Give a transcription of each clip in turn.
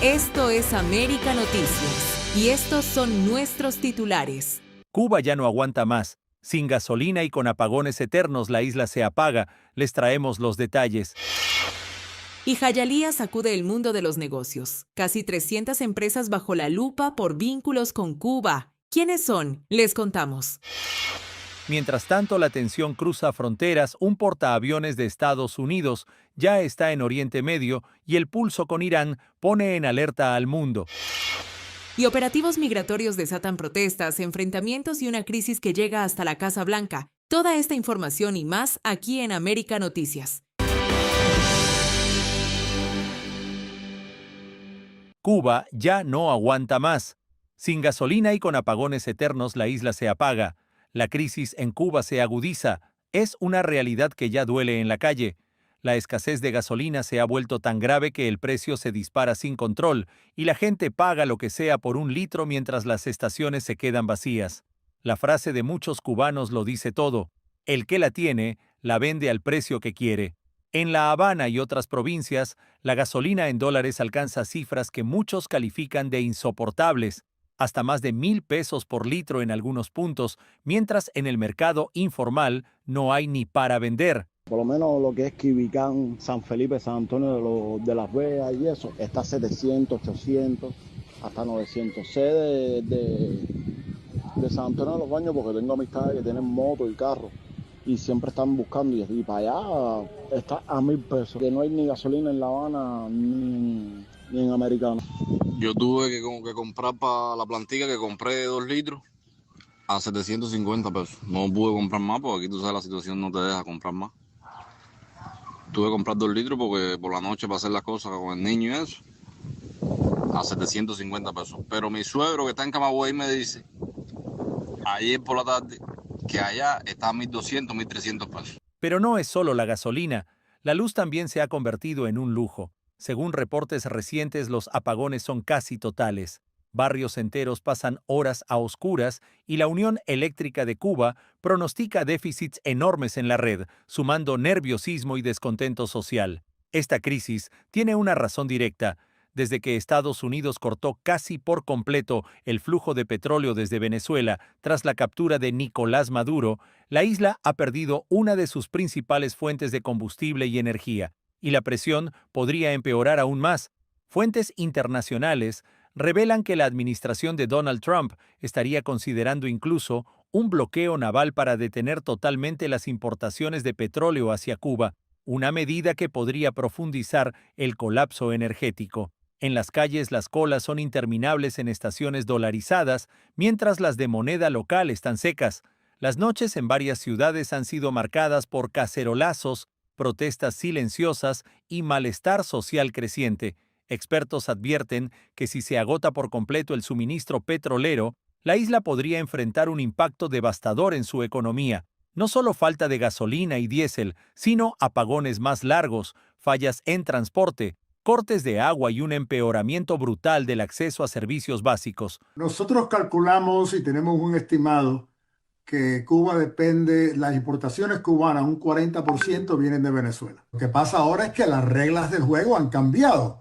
Esto es América Noticias y estos son nuestros titulares. Cuba ya no aguanta más. Sin gasolina y con apagones eternos la isla se apaga. Les traemos los detalles. Y Jayalía sacude el mundo de los negocios. Casi 300 empresas bajo la lupa por vínculos con Cuba. ¿Quiénes son? Les contamos. Mientras tanto, la tensión cruza fronteras. Un portaaviones de Estados Unidos ya está en Oriente Medio y el pulso con Irán pone en alerta al mundo. Y operativos migratorios desatan protestas, enfrentamientos y una crisis que llega hasta la Casa Blanca. Toda esta información y más aquí en América Noticias. Cuba ya no aguanta más. Sin gasolina y con apagones eternos la isla se apaga. La crisis en Cuba se agudiza. Es una realidad que ya duele en la calle. La escasez de gasolina se ha vuelto tan grave que el precio se dispara sin control y la gente paga lo que sea por un litro mientras las estaciones se quedan vacías. La frase de muchos cubanos lo dice todo. El que la tiene, la vende al precio que quiere. En La Habana y otras provincias, la gasolina en dólares alcanza cifras que muchos califican de insoportables, hasta más de 1,000 pesos por litro en algunos puntos, mientras en el mercado informal no hay ni para vender. Por lo menos lo que es Quibicán, San Felipe, San Antonio de Las Vegas y eso, está 700, 800, hasta 900. Sé de San Antonio de los Baños porque tengo amistades que tienen moto y carro y siempre están buscando y para allá está a 1,000 pesos. Que no hay ni gasolina en La Habana ni en Americano. Yo tuve que comprar para la plantica que compré de 2 litros a 750 pesos. No pude comprar más porque aquí tú sabes la situación no te deja comprar más. Tuve que comprar 2 litros porque por la noche para hacer las cosas con el niño y eso, a 750 pesos. Pero mi suegro que está en Camagüey me dice, ayer por la tarde, que allá está a 1,200, 1,300 pesos. Pero no es solo la gasolina. La luz también se ha convertido en un lujo. Según reportes recientes, los apagones son casi totales. Barrios enteros pasan horas a oscuras y la Unión Eléctrica de Cuba pronostica déficits enormes en la red, sumando nerviosismo y descontento social. Esta crisis tiene una razón directa. Desde que Estados Unidos cortó casi por completo el flujo de petróleo desde Venezuela tras la captura de Nicolás Maduro, la isla ha perdido una de sus principales fuentes de combustible y energía, y la presión podría empeorar aún más. Fuentes internacionales revelan que la administración de Donald Trump estaría considerando incluso un bloqueo naval para detener totalmente las importaciones de petróleo hacia Cuba, una medida que podría profundizar el colapso energético. En las calles las colas son interminables en estaciones dolarizadas, mientras las de moneda local están secas. Las noches en varias ciudades han sido marcadas por cacerolazos, protestas silenciosas y malestar social creciente. Expertos advierten que si se agota por completo el suministro petrolero, la isla podría enfrentar un impacto devastador en su economía. No solo falta de gasolina y diésel, sino apagones más largos, fallas en transporte, cortes de agua y un empeoramiento brutal del acceso a servicios básicos. Nosotros calculamos y tenemos un estimado que Cuba depende, las importaciones cubanas, un 40% vienen de Venezuela. Lo que pasa ahora es que las reglas del juego han cambiado.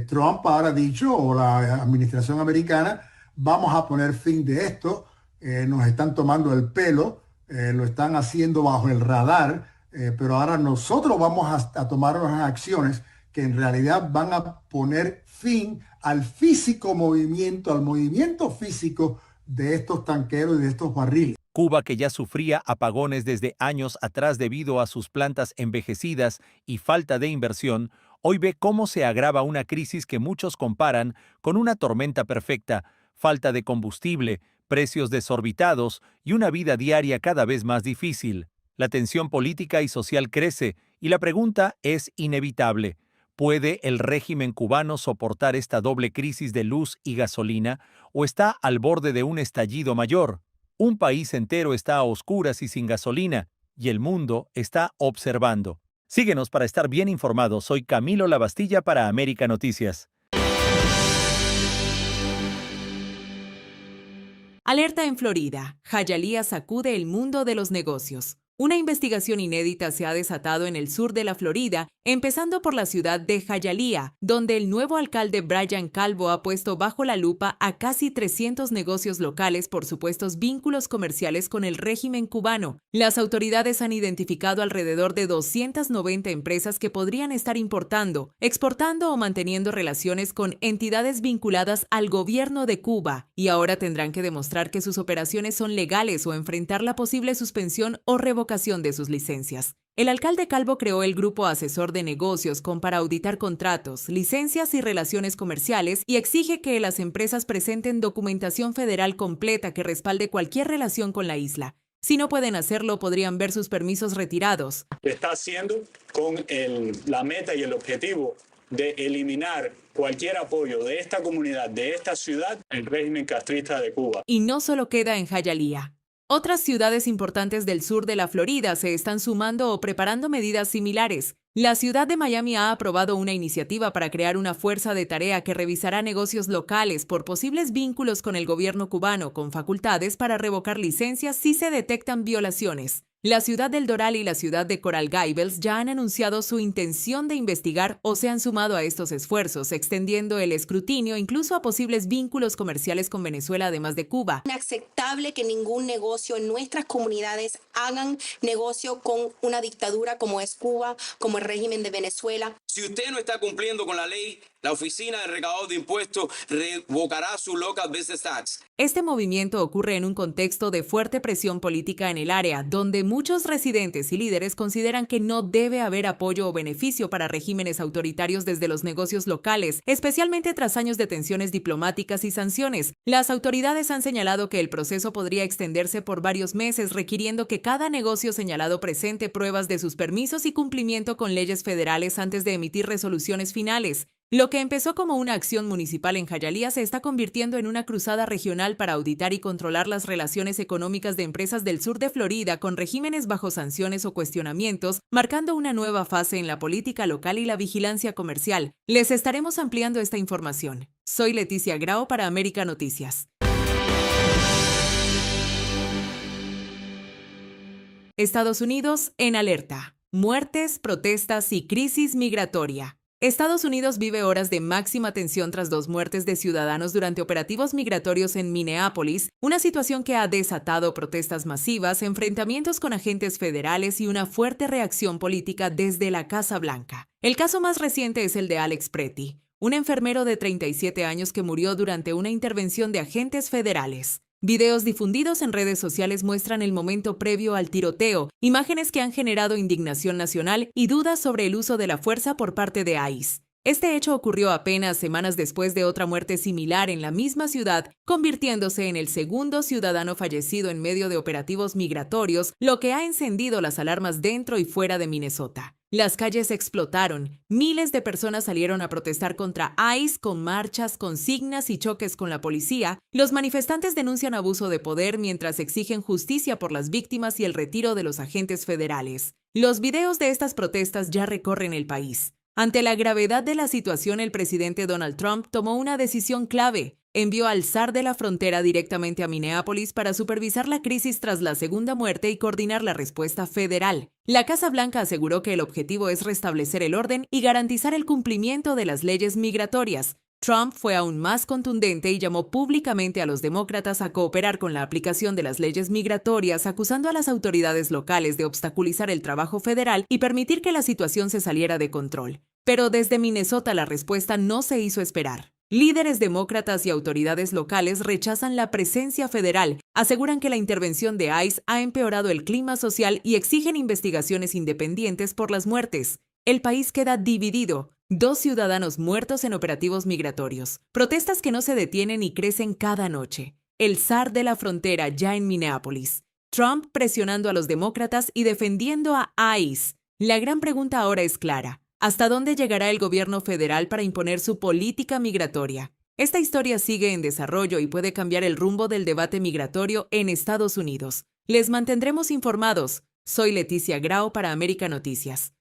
Trump ahora ha dicho, o la administración americana, vamos a poner fin de esto, nos están tomando el pelo, lo están haciendo bajo el radar, pero ahora nosotros vamos a tomar unas acciones que en realidad van a poner fin al físico movimiento, al movimiento físico de estos tanqueros y de estos barriles. Cuba, que ya sufría apagones desde años atrás debido a sus plantas envejecidas y falta de inversión, hoy ve cómo se agrava una crisis que muchos comparan con una tormenta perfecta: falta de combustible, precios desorbitados y una vida diaria cada vez más difícil. La tensión política y social crece y la pregunta es inevitable: ¿puede el régimen cubano soportar esta doble crisis de luz y gasolina, o está al borde de un estallido mayor? Un país entero está a oscuras y sin gasolina, y el mundo está observando. Síguenos para estar bien informado. Soy Camilo Lavastilla para América Noticias. Alerta en Florida. Jayalía sacude el mundo de los negocios. Una investigación inédita se ha desatado en el sur de la Florida, empezando por la ciudad de Hialeah, donde el nuevo alcalde Brian Calvo ha puesto bajo la lupa a casi 300 negocios locales por supuestos vínculos comerciales con el régimen cubano. Las autoridades han identificado alrededor de 290 empresas que podrían estar importando, exportando o manteniendo relaciones con entidades vinculadas al gobierno de Cuba, y ahora tendrán que demostrar que sus operaciones son legales o enfrentar la posible suspensión o revocación de sus licencias. El alcalde Calvo creó el Grupo Asesor de Negocios para auditar contratos, licencias y relaciones comerciales y exige que las empresas presenten documentación federal completa que respalde cualquier relación con la isla. Si no pueden hacerlo, podrían ver sus permisos retirados. Está haciendo con la meta y el objetivo de eliminar cualquier apoyo de esta comunidad, de esta ciudad, al régimen castrista de Cuba. Y no solo queda en Hialeah. Otras ciudades importantes del sur de la Florida se están sumando o preparando medidas similares. La ciudad de Miami ha aprobado una iniciativa para crear una fuerza de tarea que revisará negocios locales por posibles vínculos con el gobierno cubano, con facultades para revocar licencias si se detectan violaciones. La ciudad del Doral y la ciudad de Coral Gables ya han anunciado su intención de investigar o se han sumado a estos esfuerzos, extendiendo el escrutinio incluso a posibles vínculos comerciales con Venezuela además de Cuba. Es inaceptable que ningún negocio en nuestras comunidades hagan negocio con una dictadura como es Cuba, como el régimen de Venezuela. Si usted no está cumpliendo con la ley, la Oficina de Recaudador de Impuestos revocará su Local Business Tax. Este movimiento ocurre en un contexto de fuerte presión política en el área, donde muchos residentes y líderes consideran que no debe haber apoyo o beneficio para regímenes autoritarios desde los negocios locales, especialmente tras años de tensiones diplomáticas y sanciones. Las autoridades han señalado que el proceso podría extenderse por varios meses, requiriendo que cada negocio señalado presente pruebas de sus permisos y cumplimiento con leyes federales antes de emitir resoluciones finales. Lo que empezó como una acción municipal en Hialeah se está convirtiendo en una cruzada regional para auditar y controlar las relaciones económicas de empresas del sur de Florida con regímenes bajo sanciones o cuestionamientos, marcando una nueva fase en la política local y la vigilancia comercial. Les estaremos ampliando esta información. Soy Leticia Grau para América Noticias. Estados Unidos en alerta. Muertes, protestas y crisis migratoria. Estados Unidos vive horas de máxima tensión tras 2 muertes de ciudadanos durante operativos migratorios en Minneapolis, una situación que ha desatado protestas masivas, enfrentamientos con agentes federales y una fuerte reacción política desde la Casa Blanca. El caso más reciente es el de Alex Pretty, un enfermero de 37 años que murió durante una intervención de agentes federales. Videos difundidos en redes sociales muestran el momento previo al tiroteo, imágenes que han generado indignación nacional y dudas sobre el uso de la fuerza por parte de ICE. Este hecho ocurrió apenas semanas después de otra muerte similar en la misma ciudad, convirtiéndose en el segundo ciudadano fallecido en medio de operativos migratorios, lo que ha encendido las alarmas dentro y fuera de Minnesota. Las calles explotaron, miles de personas salieron a protestar contra ICE con marchas, consignas y choques con la policía. Los manifestantes denuncian abuso de poder mientras exigen justicia por las víctimas y el retiro de los agentes federales. Los videos de estas protestas ya recorren el país. Ante la gravedad de la situación, el presidente Donald Trump tomó una decisión clave. Envió al zar de la frontera directamente a Minneapolis para supervisar la crisis tras la segunda muerte y coordinar la respuesta federal. La Casa Blanca aseguró que el objetivo es restablecer el orden y garantizar el cumplimiento de las leyes migratorias. Trump fue aún más contundente y llamó públicamente a los demócratas a cooperar con la aplicación de las leyes migratorias, acusando a las autoridades locales de obstaculizar el trabajo federal y permitir que la situación se saliera de control. Pero desde Minnesota la respuesta no se hizo esperar. Líderes demócratas y autoridades locales rechazan la presencia federal, aseguran que la intervención de ICE ha empeorado el clima social y exigen investigaciones independientes por las muertes. El país queda dividido. 2 ciudadanos muertos en operativos migratorios. Protestas que no se detienen y crecen cada noche. El zar de la frontera ya en Minneapolis. Trump presionando a los demócratas y defendiendo a ICE. La gran pregunta ahora es clara. ¿Hasta dónde llegará el gobierno federal para imponer su política migratoria? Esta historia sigue en desarrollo y puede cambiar el rumbo del debate migratorio en Estados Unidos. Les mantendremos informados. Soy Leticia Grau para América Noticias.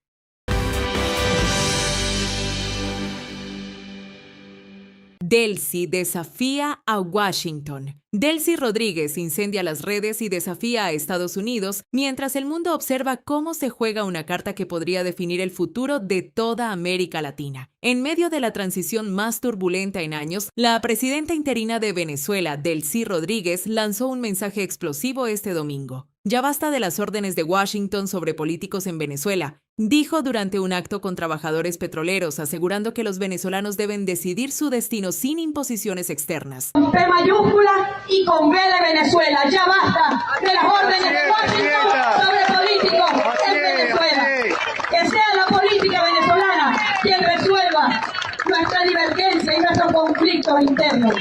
Delcy desafía a Washington. Delcy Rodríguez incendia las redes y desafía a Estados Unidos mientras el mundo observa cómo se juega una carta que podría definir el futuro de toda América Latina. En medio de la transición más turbulenta en años, la presidenta interina de Venezuela, Delcy Rodríguez, lanzó un mensaje explosivo este domingo. Ya basta de las órdenes de Washington sobre políticos en Venezuela, dijo durante un acto con trabajadores petroleros, asegurando que los venezolanos deben decidir su destino sin imposiciones externas. Con P mayúscula y con B de Venezuela. Ya basta de las órdenes de Washington sobre políticos en Venezuela. Que sea la política venezolana quien resuelva nuestra divergencia y nuestros conflictos internos.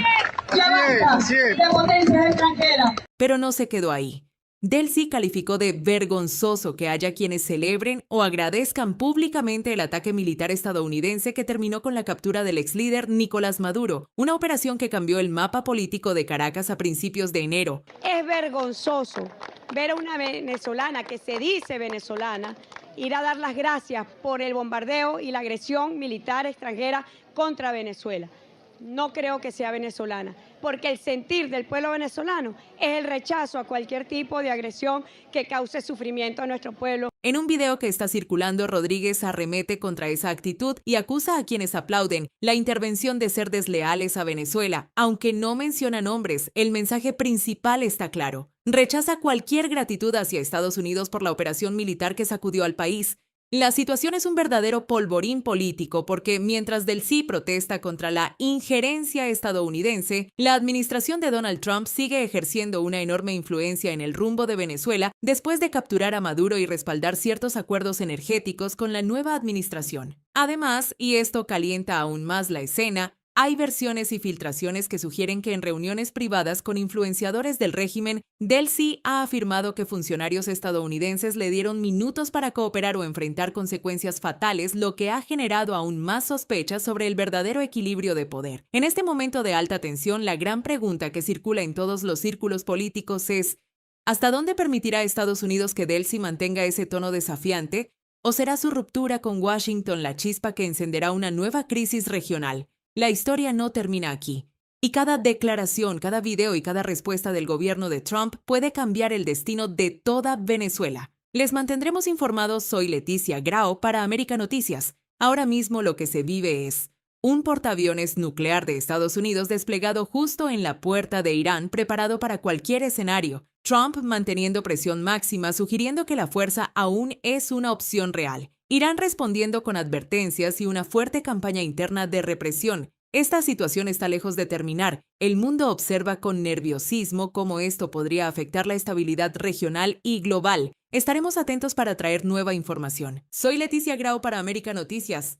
Ya basta de potencias extranjeras. Pero no se quedó ahí. Delcy calificó de vergonzoso que haya quienes celebren o agradezcan públicamente el ataque militar estadounidense que terminó con la captura del ex líder Nicolás Maduro, una operación que cambió el mapa político de Caracas a principios de enero. Es vergonzoso ver a una venezolana que se dice venezolana ir a dar las gracias por el bombardeo y la agresión militar extranjera contra Venezuela. No creo que sea venezolana, porque el sentir del pueblo venezolano es el rechazo a cualquier tipo de agresión que cause sufrimiento a nuestro pueblo. En un video que está circulando, Rodríguez arremete contra esa actitud y acusa a quienes aplauden la intervención de ser desleales a Venezuela. Aunque no menciona nombres, el mensaje principal está claro. Rechaza cualquier gratitud hacia Estados Unidos por la operación militar que sacudió al país. La situación es un verdadero polvorín político porque mientras Delcy protesta contra la injerencia estadounidense, la administración de Donald Trump sigue ejerciendo una enorme influencia en el rumbo de Venezuela después de capturar a Maduro y respaldar ciertos acuerdos energéticos con la nueva administración. Además, y esto calienta aún más la escena, hay versiones y filtraciones que sugieren que en reuniones privadas con influenciadores del régimen, Delcy ha afirmado que funcionarios estadounidenses le dieron minutos para cooperar o enfrentar consecuencias fatales, lo que ha generado aún más sospechas sobre el verdadero equilibrio de poder. En este momento de alta tensión, la gran pregunta que circula en todos los círculos políticos es: ¿hasta dónde permitirá Estados Unidos que Delcy mantenga ese tono desafiante? ¿O será su ruptura con Washington la chispa que encenderá una nueva crisis regional? La historia no termina aquí, y cada declaración, cada video y cada respuesta del gobierno de Trump puede cambiar el destino de toda Venezuela. Les mantendremos informados. Soy Leticia Grau para América Noticias. Ahora mismo lo que se vive es un portaaviones nuclear de Estados Unidos desplegado justo en la puerta de Irán, preparado para cualquier escenario. Trump manteniendo presión máxima, sugiriendo que la fuerza aún es una opción real. Irán respondiendo con advertencias y una fuerte campaña interna de represión. Esta situación está lejos de terminar. El mundo observa con nerviosismo cómo esto podría afectar la estabilidad regional y global. Estaremos atentos para traer nueva información. Soy Leticia Grau para América Noticias.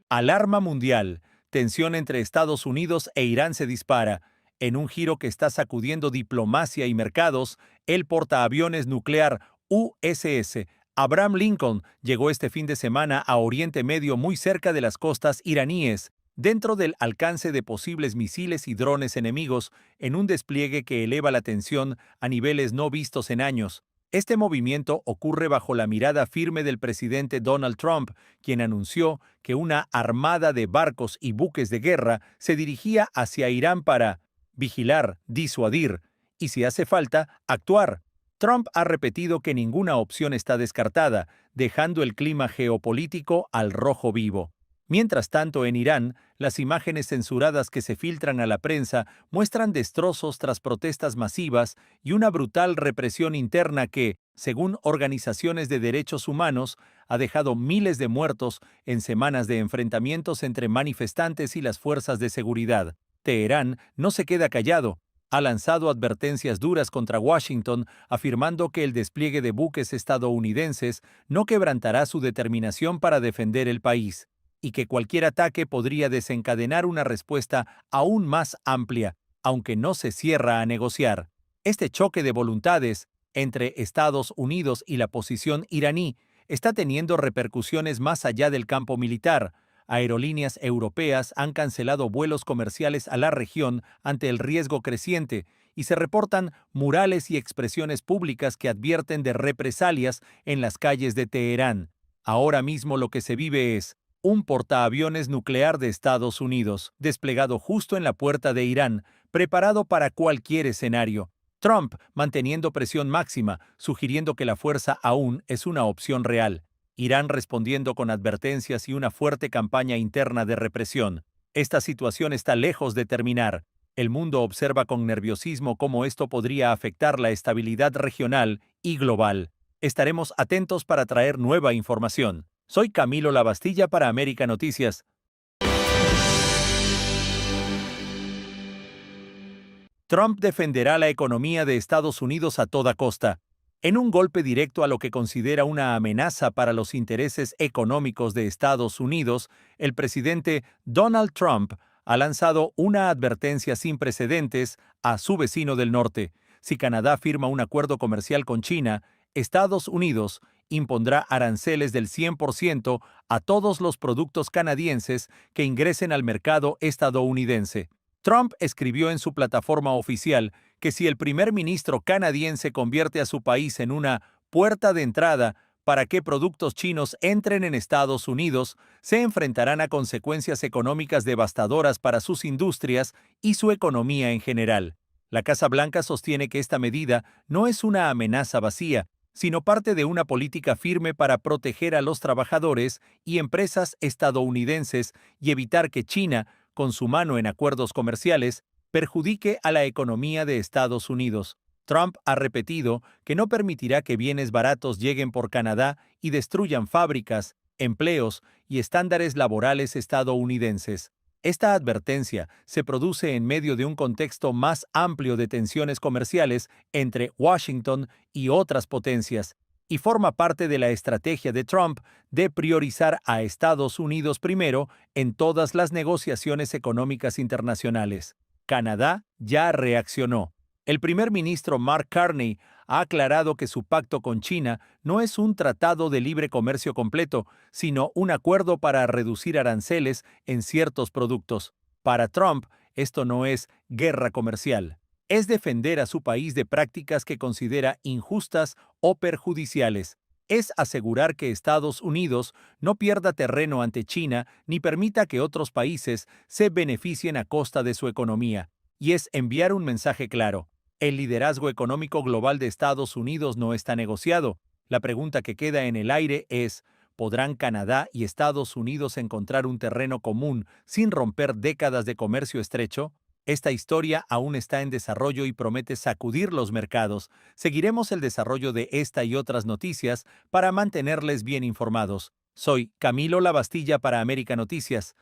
Alarma mundial. Tensión entre Estados Unidos e Irán se dispara. En un giro que está sacudiendo diplomacia y mercados, el portaaviones nuclear USS Abraham Lincoln llegó este fin de semana a Oriente Medio muy cerca de las costas iraníes, dentro del alcance de posibles misiles y drones enemigos, en un despliegue que eleva la tensión a niveles no vistos en años. Este movimiento ocurre bajo la mirada firme del presidente Donald Trump, quien anunció que una armada de barcos y buques de guerra se dirigía hacia Irán para vigilar, disuadir y, si hace falta, actuar. Trump ha repetido que ninguna opción está descartada, dejando el clima geopolítico al rojo vivo. Mientras tanto, en Irán, las imágenes censuradas que se filtran a la prensa muestran destrozos tras protestas masivas y una brutal represión interna que, según organizaciones de derechos humanos, ha dejado miles de muertos en semanas de enfrentamientos entre manifestantes y las fuerzas de seguridad. Teherán no se queda callado. Ha lanzado advertencias duras contra Washington, afirmando que el despliegue de buques estadounidenses no quebrantará su determinación para defender el país, y que cualquier ataque podría desencadenar una respuesta aún más amplia, aunque no se cierra a negociar. Este choque de voluntades entre Estados Unidos y la posición iraní está teniendo repercusiones más allá del campo militar. Aerolíneas europeas han cancelado vuelos comerciales a la región ante el riesgo creciente y se reportan murales y expresiones públicas que advierten de represalias en las calles de Teherán. Ahora mismo lo que se vive es un portaaviones nuclear de Estados Unidos, desplegado justo en la puerta de Irán, preparado para cualquier escenario. Trump manteniendo presión máxima, sugiriendo que la fuerza aún es una opción real. Irán respondiendo con advertencias y una fuerte campaña interna de represión. Esta situación está lejos de terminar. El mundo observa con nerviosismo cómo esto podría afectar la estabilidad regional y global. Estaremos atentos para traer nueva información. Soy Camilo Lavastilla para América Noticias. Trump defenderá la economía de Estados Unidos a toda costa. En un golpe directo a lo que considera una amenaza para los intereses económicos de Estados Unidos, el presidente Donald Trump ha lanzado una advertencia sin precedentes a su vecino del norte. Si Canadá firma un acuerdo comercial con China, Estados Unidos impondrá aranceles del 100% a todos los productos canadienses que ingresen al mercado estadounidense. Trump escribió en su plataforma oficial que si el primer ministro canadiense convierte a su país en una puerta de entrada para que productos chinos entren en Estados Unidos, se enfrentarán a consecuencias económicas devastadoras para sus industrias y su economía en general. La Casa Blanca sostiene que esta medida no es una amenaza vacía, sino parte de una política firme para proteger a los trabajadores y empresas estadounidenses y evitar que China, con su mano en acuerdos comerciales, perjudique a la economía de Estados Unidos. Trump ha repetido que no permitirá que bienes baratos lleguen por Canadá y destruyan fábricas, empleos y estándares laborales estadounidenses. Esta advertencia se produce en medio de un contexto más amplio de tensiones comerciales entre Washington y otras potencias, y forma parte de la estrategia de Trump de priorizar a Estados Unidos primero en todas las negociaciones económicas internacionales. Canadá ya reaccionó. El primer ministro Mark Carney ha aclarado que su pacto con China no es un tratado de libre comercio completo, sino un acuerdo para reducir aranceles en ciertos productos. Para Trump, esto no es guerra comercial. Es defender a su país de prácticas que considera injustas o perjudiciales. Es asegurar que Estados Unidos no pierda terreno ante China ni permita que otros países se beneficien a costa de su economía. Y es enviar un mensaje claro. El liderazgo económico global de Estados Unidos no está negociado. La pregunta que queda en el aire es, ¿podrán Canadá y Estados Unidos encontrar un terreno común sin romper décadas de comercio estrecho? Esta historia aún está en desarrollo y promete sacudir los mercados. Seguiremos el desarrollo de esta y otras noticias para mantenerles bien informados. Soy Camilo Lavastilla para América Noticias.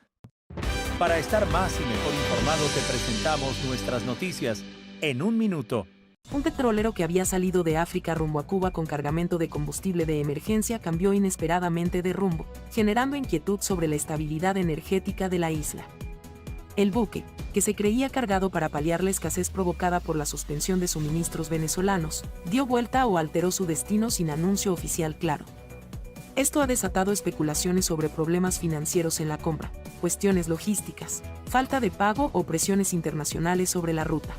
Para estar más y mejor informado te presentamos nuestras noticias en un minuto. Un petrolero que había salido de África rumbo a Cuba con cargamento de combustible de emergencia cambió inesperadamente de rumbo, generando inquietud sobre la estabilidad energética de la isla. El buque, que se creía cargado para paliar la escasez provocada por la suspensión de suministros venezolanos, dio vuelta o alteró su destino sin anuncio oficial claro. Esto ha desatado especulaciones sobre problemas financieros en la compra, cuestiones logísticas, falta de pago o presiones internacionales sobre la ruta.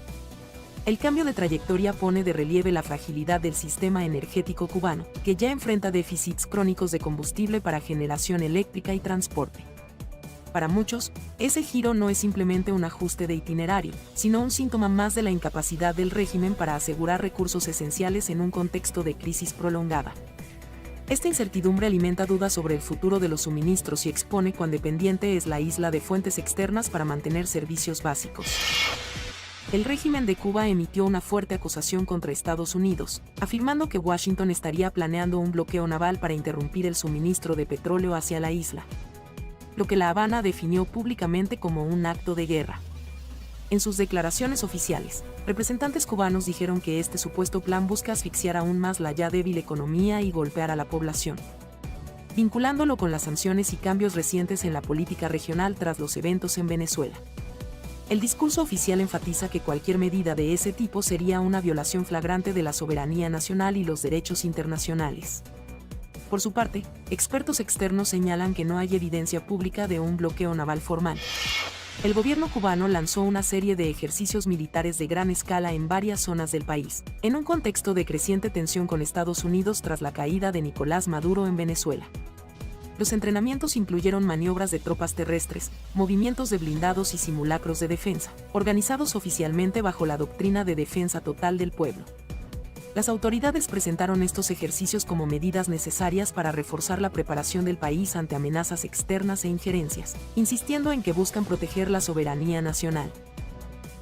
El cambio de trayectoria pone de relieve la fragilidad del sistema energético cubano, que ya enfrenta déficits crónicos de combustible para generación eléctrica y transporte. Para muchos, ese giro no es simplemente un ajuste de itinerario, sino un síntoma más de la incapacidad del régimen para asegurar recursos esenciales en un contexto de crisis prolongada. Esta incertidumbre alimenta dudas sobre el futuro de los suministros y expone cuán dependiente es la isla de fuentes externas para mantener servicios básicos. El régimen de Cuba emitió una fuerte acusación contra Estados Unidos, afirmando que Washington estaría planeando un bloqueo naval para interrumpir el suministro de petróleo hacia la isla, lo que La Habana definió públicamente como un acto de guerra. En sus declaraciones oficiales, representantes cubanos dijeron que este supuesto plan busca asfixiar aún más la ya débil economía y golpear a la población, vinculándolo con las sanciones y cambios recientes en la política regional tras los eventos en Venezuela. El discurso oficial enfatiza que cualquier medida de ese tipo sería una violación flagrante de la soberanía nacional y los derechos internacionales. Por su parte, expertos externos señalan que no hay evidencia pública de un bloqueo naval formal. El gobierno cubano lanzó una serie de ejercicios militares de gran escala en varias zonas del país, en un contexto de creciente tensión con Estados Unidos tras la caída de Nicolás Maduro en Venezuela. Los entrenamientos incluyeron maniobras de tropas terrestres, movimientos de blindados y simulacros de defensa, organizados oficialmente bajo la doctrina de defensa total del pueblo. Las autoridades presentaron estos ejercicios como medidas necesarias para reforzar la preparación del país ante amenazas externas e injerencias, insistiendo en que buscan proteger la soberanía nacional.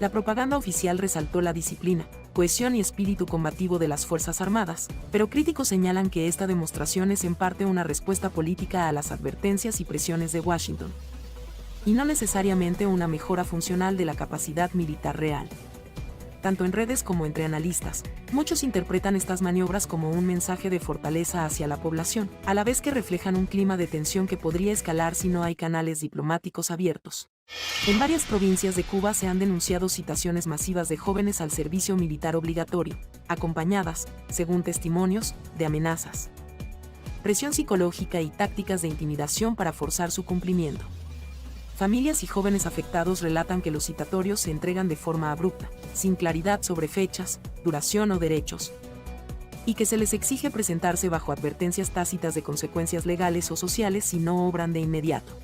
La propaganda oficial resaltó la disciplina, cohesión y espíritu combativo de las Fuerzas Armadas, pero críticos señalan que esta demostración es en parte una respuesta política a las advertencias y presiones de Washington, y no necesariamente una mejora funcional de la capacidad militar real. Tanto en redes como entre analistas, muchos interpretan estas maniobras como un mensaje de fortaleza hacia la población, a la vez que reflejan un clima de tensión que podría escalar si no hay canales diplomáticos abiertos. En varias provincias de Cuba se han denunciado citaciones masivas de jóvenes al servicio militar obligatorio, acompañadas, según testimonios, de amenazas, presión psicológica y tácticas de intimidación para forzar su cumplimiento. Familias y jóvenes afectados relatan que los citatorios se entregan de forma abrupta, sin claridad sobre fechas, duración o derechos, y que se les exige presentarse bajo advertencias tácitas de consecuencias legales o sociales si no obran de inmediato.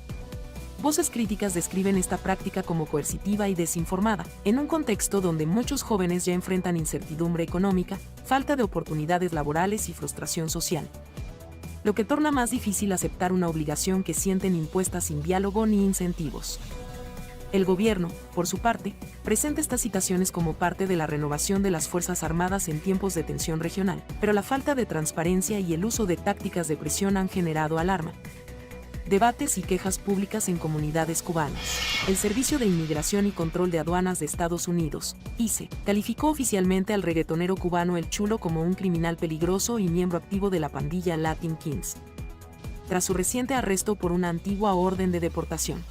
Voces críticas describen esta práctica como coercitiva y desinformada, en un contexto donde muchos jóvenes ya enfrentan incertidumbre económica, falta de oportunidades laborales y frustración social, lo que torna más difícil aceptar una obligación que sienten impuesta sin diálogo ni incentivos. El gobierno, por su parte, presenta estas citaciones como parte de la renovación de las Fuerzas Armadas en tiempos de tensión regional, pero la falta de transparencia y el uso de tácticas de presión han generado alarma, debates y quejas públicas en comunidades cubanas. El Servicio de Inmigración y Control de Aduanas de Estados Unidos, ICE, calificó oficialmente al reggaetonero cubano El Chulo como un criminal peligroso y miembro activo de la pandilla Latin Kings, tras su reciente arresto por una antigua orden de deportación.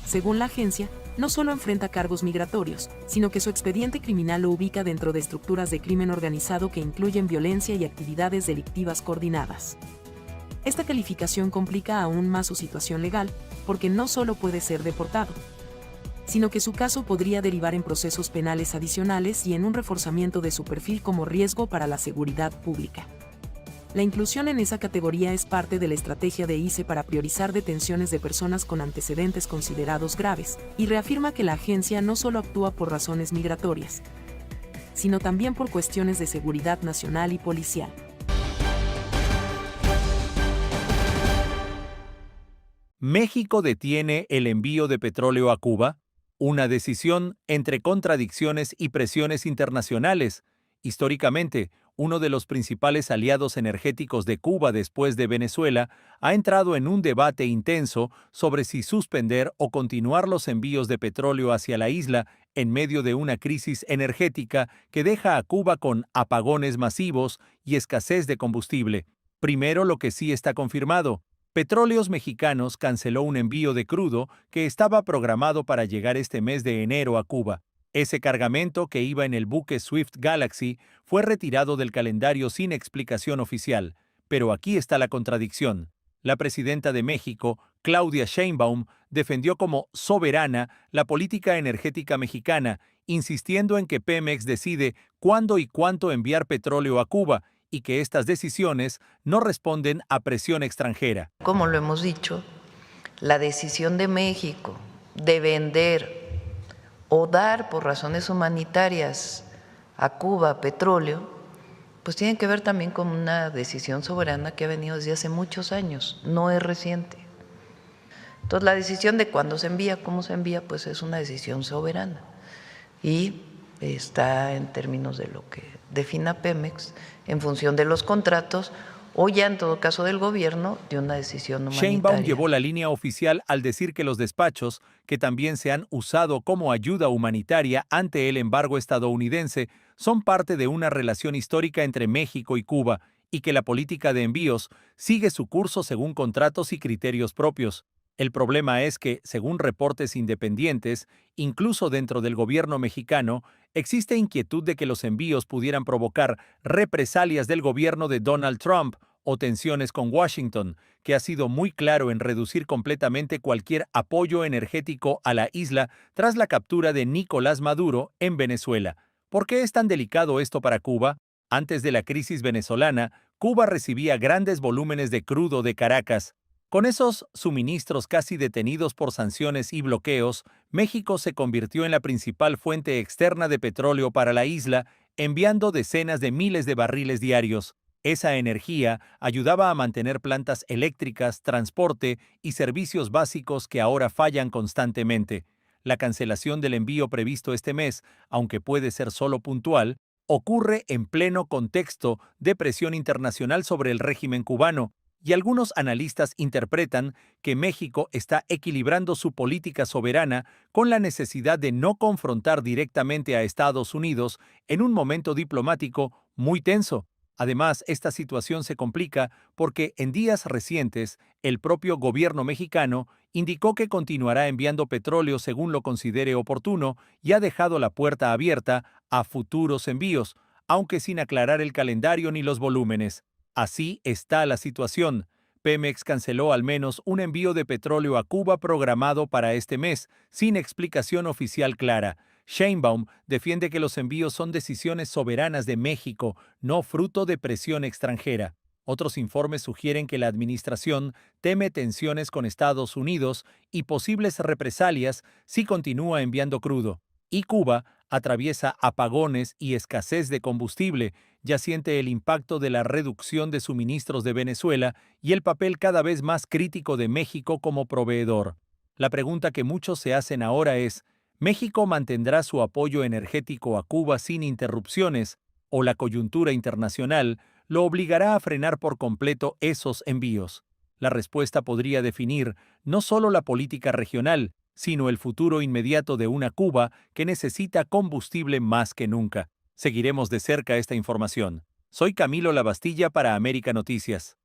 Según la agencia, no solo enfrenta cargos migratorios, sino que su expediente criminal lo ubica dentro de estructuras de crimen organizado que incluyen violencia y actividades delictivas coordinadas. Esta calificación complica aún más su situación legal, porque no solo puede ser deportado, sino que su caso podría derivar en procesos penales adicionales y en un reforzamiento de su perfil como riesgo para la seguridad pública. La inclusión en esa categoría es parte de la estrategia de ICE para priorizar detenciones de personas con antecedentes considerados graves, y reafirma que la agencia no solo actúa por razones migratorias, sino también por cuestiones de seguridad nacional y policial. ¿México detiene el envío de petróleo a Cuba? Una decisión entre contradicciones y presiones internacionales. Históricamente, uno de los principales aliados energéticos de Cuba después de Venezuela ha entrado en un debate intenso sobre si suspender o continuar los envíos de petróleo hacia la isla en medio de una crisis energética que deja a Cuba con apagones masivos y escasez de combustible. Primero, lo que sí está confirmado. Petróleos Mexicanos canceló un envío de crudo que estaba programado para llegar este mes de enero a Cuba. Ese cargamento, que iba en el buque Swift Galaxy, fue retirado del calendario sin explicación oficial. Pero aquí está la contradicción. La presidenta de México, Claudia Sheinbaum, defendió como soberana la política energética mexicana, insistiendo en que Pemex decide cuándo y cuánto enviar petróleo a Cuba, y que estas decisiones no responden a presión extranjera. Como lo hemos dicho, la decisión de México de vender o dar por razones humanitarias a Cuba petróleo, pues tiene que ver también con una decisión soberana que ha venido desde hace muchos años, no es reciente. Entonces la decisión de cuándo se envía, cómo se envía, pues es una decisión soberana y está en términos de lo que defina Pemex en función de los contratos o ya en todo caso del gobierno de una decisión humanitaria. Sheinbaum llevó la línea oficial al decir que los despachos, que también se han usado como ayuda humanitaria ante el embargo estadounidense, son parte de una relación histórica entre México y Cuba y que la política de envíos sigue su curso según contratos y criterios propios. El problema es que, según reportes independientes, incluso dentro del gobierno mexicano, existe inquietud de que los envíos pudieran provocar represalias del gobierno de Donald Trump o tensiones con Washington, que ha sido muy claro en reducir completamente cualquier apoyo energético a la isla tras la captura de Nicolás Maduro en Venezuela. ¿Por qué es tan delicado esto para Cuba? Antes de la crisis venezolana, Cuba recibía grandes volúmenes de crudo de Caracas. Con esos suministros casi detenidos por sanciones y bloqueos, México se convirtió en la principal fuente externa de petróleo para la isla, enviando decenas de miles de barriles diarios. Esa energía ayudaba a mantener plantas eléctricas, transporte y servicios básicos que ahora fallan constantemente. La cancelación del envío previsto este mes, aunque puede ser solo puntual, ocurre en pleno contexto de presión internacional sobre el régimen cubano, y algunos analistas interpretan que México está equilibrando su política soberana con la necesidad de no confrontar directamente a Estados Unidos en un momento diplomático muy tenso. Además, esta situación se complica porque en días recientes el propio gobierno mexicano indicó que continuará enviando petróleo según lo considere oportuno y ha dejado la puerta abierta a futuros envíos, aunque sin aclarar el calendario ni los volúmenes. Así está la situación. Pemex canceló al menos un envío de petróleo a Cuba programado para este mes, sin explicación oficial clara. Sheinbaum defiende que los envíos son decisiones soberanas de México, no fruto de presión extranjera. Otros informes sugieren que la administración teme tensiones con Estados Unidos y posibles represalias si continúa enviando crudo. Y Cuba atraviesa apagones y escasez de combustible, ya siente el impacto de la reducción de suministros de Venezuela y el papel cada vez más crítico de México como proveedor. La pregunta que muchos se hacen ahora es, ¿México mantendrá su apoyo energético a Cuba sin interrupciones o la coyuntura internacional lo obligará a frenar por completo esos envíos? La respuesta podría definir no solo la política regional, sino el futuro inmediato de una Cuba que necesita combustible más que nunca. Seguiremos de cerca esta información. Soy Camilo Labastilla para América Noticias.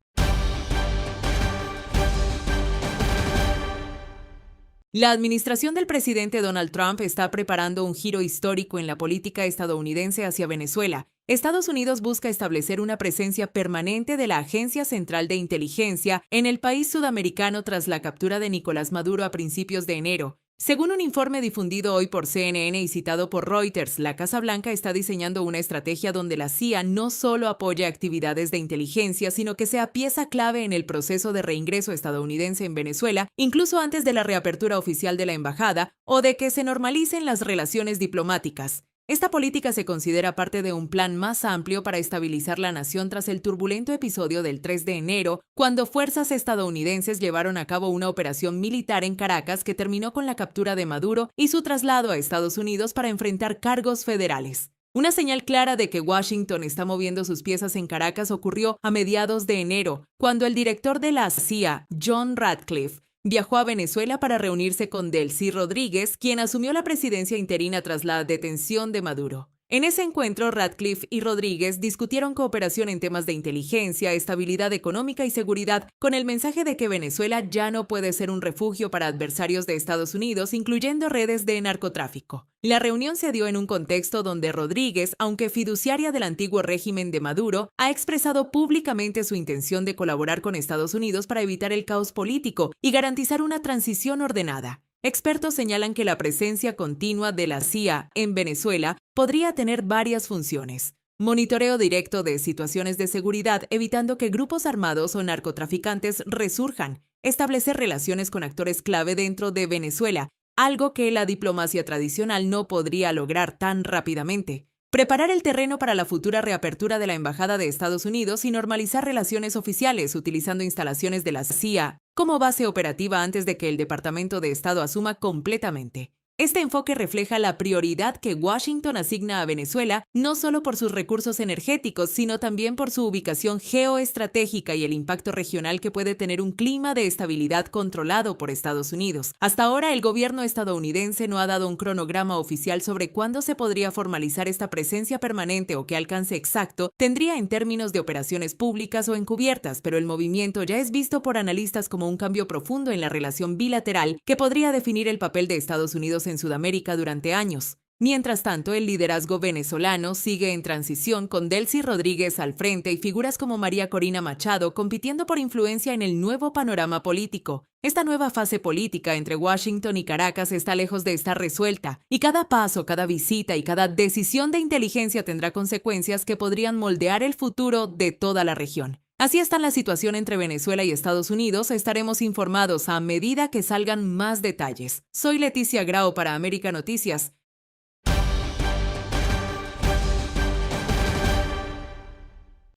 La administración del presidente Donald Trump está preparando un giro histórico en la política estadounidense hacia Venezuela. Estados Unidos busca establecer una presencia permanente de la Agencia Central de Inteligencia en el país sudamericano tras la captura de Nicolás Maduro a principios de enero. Según un informe difundido hoy por CNN y citado por Reuters, la Casa Blanca está diseñando una estrategia donde la CIA no solo apoya actividades de inteligencia, sino que sea pieza clave en el proceso de reingreso estadounidense en Venezuela, incluso antes de la reapertura oficial de la embajada o de que se normalicen las relaciones diplomáticas. Esta política se considera parte de un plan más amplio para estabilizar la nación tras el turbulento episodio del 3 de enero, cuando fuerzas estadounidenses llevaron a cabo una operación militar en Caracas que terminó con la captura de Maduro y su traslado a Estados Unidos para enfrentar cargos federales. Una señal clara de que Washington está moviendo sus piezas en Caracas ocurrió a mediados de enero, cuando el director de la CIA, John Ratcliffe, viajó a Venezuela para reunirse con Delcy Rodríguez, quien asumió la presidencia interina tras la detención de Maduro. En ese encuentro, Ratcliffe y Rodríguez discutieron cooperación en temas de inteligencia, estabilidad económica y seguridad, con el mensaje de que Venezuela ya no puede ser un refugio para adversarios de Estados Unidos, incluyendo redes de narcotráfico. La reunión se dio en un contexto donde Rodríguez, aunque fiduciaria del antiguo régimen de Maduro, ha expresado públicamente su intención de colaborar con Estados Unidos para evitar el caos político y garantizar una transición ordenada. Expertos señalan que la presencia continua de la CIA en Venezuela podría tener varias funciones. Monitoreo directo de situaciones de seguridad, evitando que grupos armados o narcotraficantes resurjan. Establecer relaciones con actores clave dentro de Venezuela, algo que la diplomacia tradicional no podría lograr tan rápidamente. Preparar el terreno para la futura reapertura de la Embajada de Estados Unidos y normalizar relaciones oficiales utilizando instalaciones de la CIA como base operativa antes de que el Departamento de Estado asuma completamente. Este enfoque refleja la prioridad que Washington asigna a Venezuela, no solo por sus recursos energéticos, sino también por su ubicación geoestratégica y el impacto regional que puede tener un clima de estabilidad controlado por Estados Unidos. Hasta ahora, el gobierno estadounidense no ha dado un cronograma oficial sobre cuándo se podría formalizar esta presencia permanente o qué alcance exacto tendría en términos de operaciones públicas o encubiertas, pero el movimiento ya es visto por analistas como un cambio profundo en la relación bilateral que podría definir el papel de Estados Unidos en Sudamérica durante años. Mientras tanto, el liderazgo venezolano sigue en transición con Delcy Rodríguez al frente y figuras como María Corina Machado compitiendo por influencia en el nuevo panorama político. Esta nueva fase política entre Washington y Caracas está lejos de estar resuelta, y cada paso, cada visita y cada decisión de inteligencia tendrá consecuencias que podrían moldear el futuro de toda la región. Así está la situación entre Venezuela y Estados Unidos. Estaremos informados a medida que salgan más detalles. Soy Leticia Grau para América Noticias.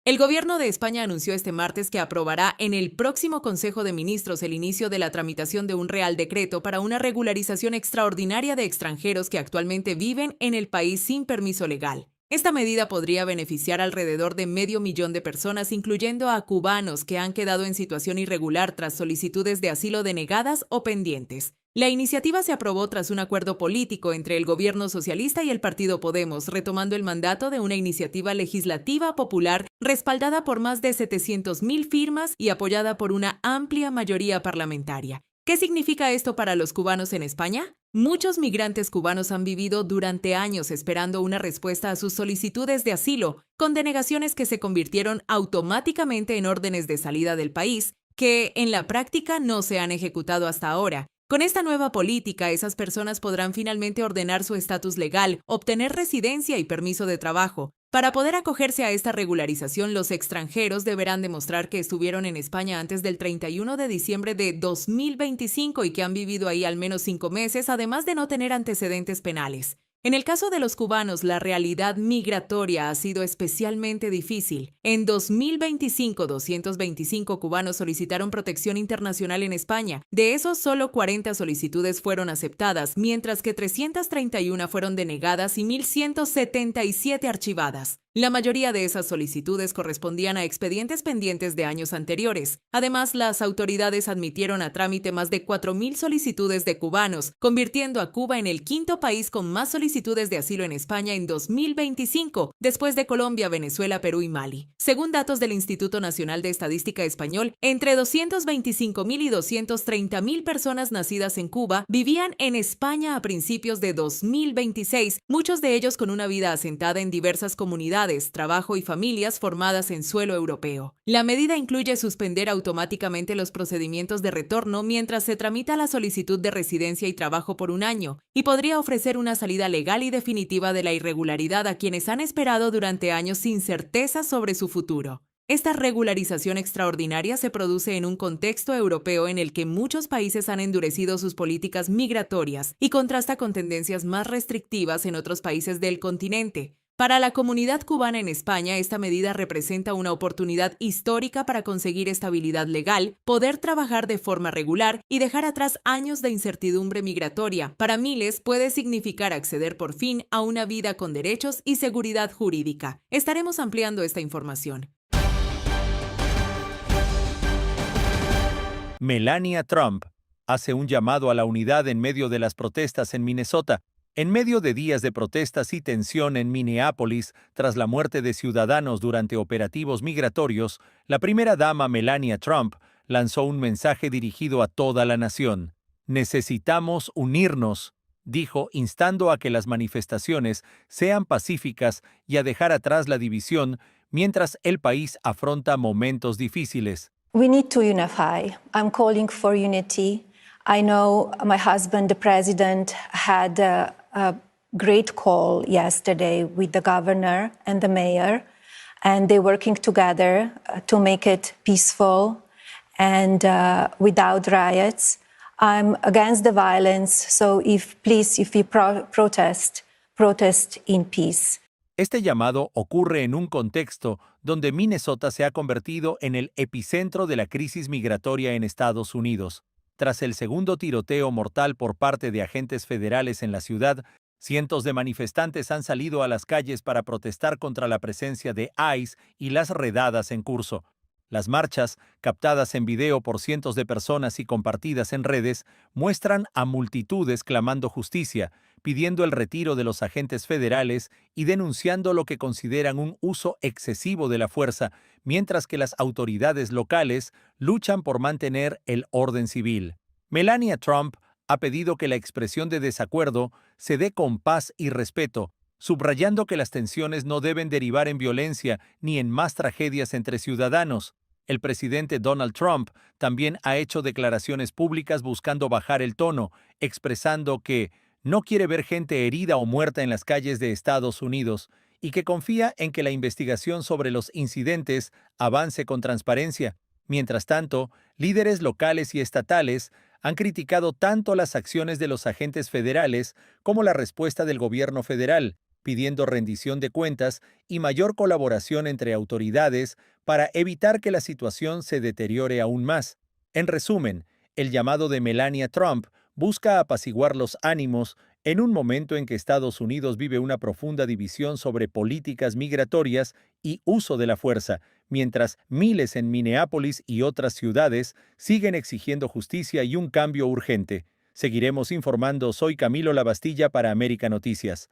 El gobierno de España anunció este martes que aprobará en el próximo Consejo de Ministros el inicio de la tramitación de un Real Decreto para una regularización extraordinaria de extranjeros que actualmente viven en el país sin permiso legal. Esta medida podría beneficiar alrededor de 500,000 de personas, incluyendo a cubanos que han quedado en situación irregular tras solicitudes de asilo denegadas o pendientes. La iniciativa se aprobó tras un acuerdo político entre el gobierno socialista y el partido Podemos, retomando el mandato de una iniciativa legislativa popular respaldada por más de 700,000 firmas y apoyada por una amplia mayoría parlamentaria. ¿Qué significa esto para los cubanos en España? Muchos migrantes cubanos han vivido durante años esperando una respuesta a sus solicitudes de asilo, con denegaciones que se convirtieron automáticamente en órdenes de salida del país, que en la práctica no se han ejecutado hasta ahora. Con esta nueva política, esas personas podrán finalmente ordenar su estatus legal, obtener residencia y permiso de trabajo. Para poder acogerse a esta regularización, los extranjeros deberán demostrar que estuvieron en España antes del 31 de diciembre de 2025 y que han vivido ahí al menos 5 meses, además de no tener antecedentes penales. En el caso de los cubanos, la realidad migratoria ha sido especialmente difícil. En 2025, 225 cubanos solicitaron protección internacional en España. De esos, solo 40 solicitudes fueron aceptadas, mientras que 331 fueron denegadas y 1,177 archivadas. La mayoría de esas solicitudes correspondían a expedientes pendientes de años anteriores. Además, las autoridades admitieron a trámite más de 4,000 solicitudes de cubanos, convirtiendo a Cuba en el quinto país con más solicitudes de asilo en España en 2025, después de Colombia, Venezuela, Perú y Mali. Según datos del Instituto Nacional de Estadística Español, entre 225,000 y 230,000 personas nacidas en Cuba vivían en España a principios de 2026, muchos de ellos con una vida asentada en diversas comunidades, trabajo y familias formadas en suelo europeo. La medida incluye suspender automáticamente los procedimientos de retorno mientras se tramita la solicitud de residencia y trabajo por un año, y podría ofrecer una salida legal y definitiva de la irregularidad a quienes han esperado durante años sin certeza sobre su futuro. Esta regularización extraordinaria se produce en un contexto europeo en el que muchos países han endurecido sus políticas migratorias y contrasta con tendencias más restrictivas en otros países del continente. Para la comunidad cubana en España, esta medida representa una oportunidad histórica para conseguir estabilidad legal, poder trabajar de forma regular y dejar atrás años de incertidumbre migratoria. Para miles puede significar acceder por fin a una vida con derechos y seguridad jurídica. Estaremos ampliando esta información. Melania Trump hace un llamado a la unidad en medio de las protestas en Minnesota. En medio de días de protestas y tensión en Minneapolis tras la muerte de ciudadanos durante operativos migratorios, la primera dama Melania Trump lanzó un mensaje dirigido a toda la nación. Necesitamos unirnos, dijo, instando a que las manifestaciones sean pacíficas y a dejar atrás la división mientras el país afronta momentos difíciles. We need to unify. I'm calling for unity. I know my husband, the president, had a great call yesterday with the governor and the mayor, and they're working together to make it peaceful and without riots. I'm against the violence, so if you protest in peace. Este llamado ocurre en un contexto donde Minnesota se ha convertido en el epicentro de la crisis migratoria en Estados Unidos. Tras el segundo tiroteo mortal por parte de agentes federales en la ciudad, cientos de manifestantes han salido a las calles para protestar contra la presencia de ICE y las redadas en curso. Las marchas, captadas en video por cientos de personas y compartidas en redes, muestran a multitudes clamando justicia, pidiendo el retiro de los agentes federales y denunciando lo que consideran un uso excesivo de la fuerza, mientras que las autoridades locales luchan por mantener el orden civil. Melania Trump ha pedido que la expresión de desacuerdo se dé con paz y respeto, subrayando que las tensiones no deben derivar en violencia ni en más tragedias entre ciudadanos. El presidente Donald Trump también ha hecho declaraciones públicas buscando bajar el tono, expresando que no quiere ver gente herida o muerta en las calles de Estados Unidos y que confía en que la investigación sobre los incidentes avance con transparencia. Mientras tanto, líderes locales y estatales han criticado tanto las acciones de los agentes federales como la respuesta del gobierno federal, pidiendo rendición de cuentas y mayor colaboración entre autoridades para evitar que la situación se deteriore aún más. En resumen, el llamado de Melania Trump busca apaciguar los ánimos en un momento en que Estados Unidos vive una profunda división sobre políticas migratorias y uso de la fuerza, mientras miles en Minneapolis y otras ciudades siguen exigiendo justicia y un cambio urgente. Seguiremos informando. Soy Camilo Lavastilla para América Noticias.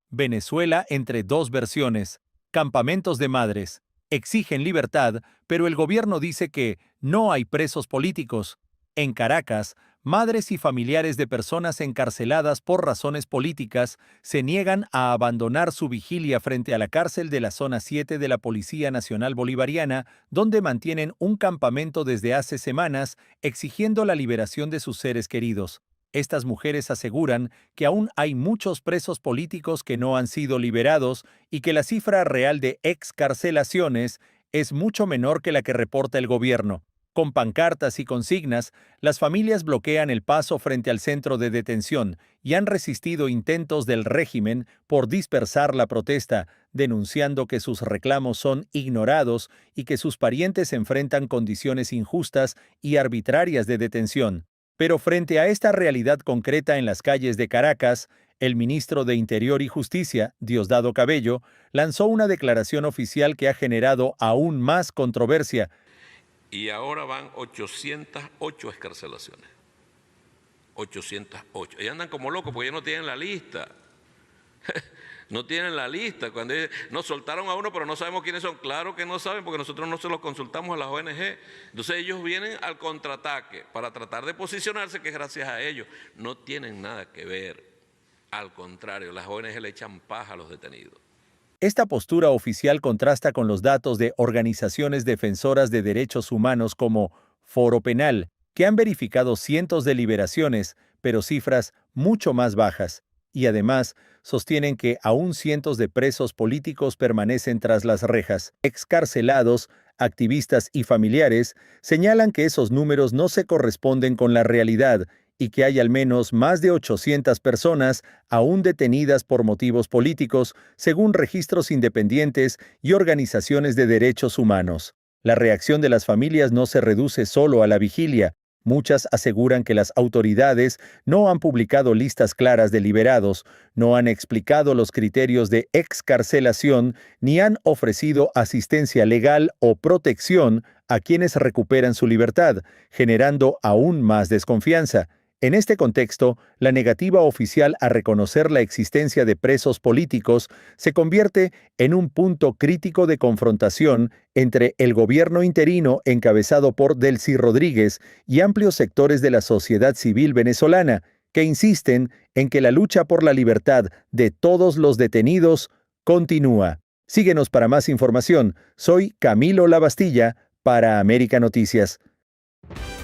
Venezuela entre dos versiones. Campamentos de madres. Exigen libertad, pero el gobierno dice que no hay presos políticos. En Caracas, madres y familiares de personas encarceladas por razones políticas se niegan a abandonar su vigilia frente a la cárcel de la Zona 7 de la Policía Nacional Bolivariana, donde mantienen un campamento desde hace semanas exigiendo la liberación de sus seres queridos. Estas mujeres aseguran que aún hay muchos presos políticos que no han sido liberados y que la cifra real de excarcelaciones es mucho menor que la que reporta el gobierno. Con pancartas y consignas, las familias bloquean el paso frente al centro de detención y han resistido intentos del régimen por dispersar la protesta, denunciando que sus reclamos son ignorados y que sus parientes enfrentan condiciones injustas y arbitrarias de detención. Pero frente a esta realidad concreta en las calles de Caracas, el ministro de Interior y Justicia, Diosdado Cabello, lanzó una declaración oficial que ha generado aún más controversia. Y ahora van 808 excarcelaciones. 808. Y andan como locos porque ya no tienen la lista. No tienen la lista. Cuando nos soltaron a uno, pero no sabemos quiénes son. Claro que no saben porque nosotros no se los consultamos a las ONG. Entonces ellos vienen al contraataque para tratar de posicionarse, que es gracias a ellos. No tienen nada que ver. Al contrario, las ONG le echan paja a los detenidos. Esta postura oficial contrasta con los datos de organizaciones defensoras de derechos humanos como Foro Penal, que han verificado cientos de liberaciones, pero cifras mucho más bajas. Y además, sostienen que aún cientos de presos políticos permanecen tras las rejas. Excarcelados, activistas y familiares señalan que esos números no se corresponden con la realidad y que hay al menos más de 800 personas aún detenidas por motivos políticos, según registros independientes y organizaciones de derechos humanos. La reacción de las familias no se reduce solo a la vigilia. Muchas aseguran que las autoridades no han publicado listas claras de liberados, no han explicado los criterios de excarcelación, ni han ofrecido asistencia legal o protección a quienes recuperan su libertad, generando aún más desconfianza. En este contexto, la negativa oficial a reconocer la existencia de presos políticos se convierte en un punto crítico de confrontación entre el gobierno interino encabezado por Delcy Rodríguez y amplios sectores de la sociedad civil venezolana, que insisten en que la lucha por la libertad de todos los detenidos continúa. Síguenos para más información. Soy Camilo Lavastilla para América Noticias.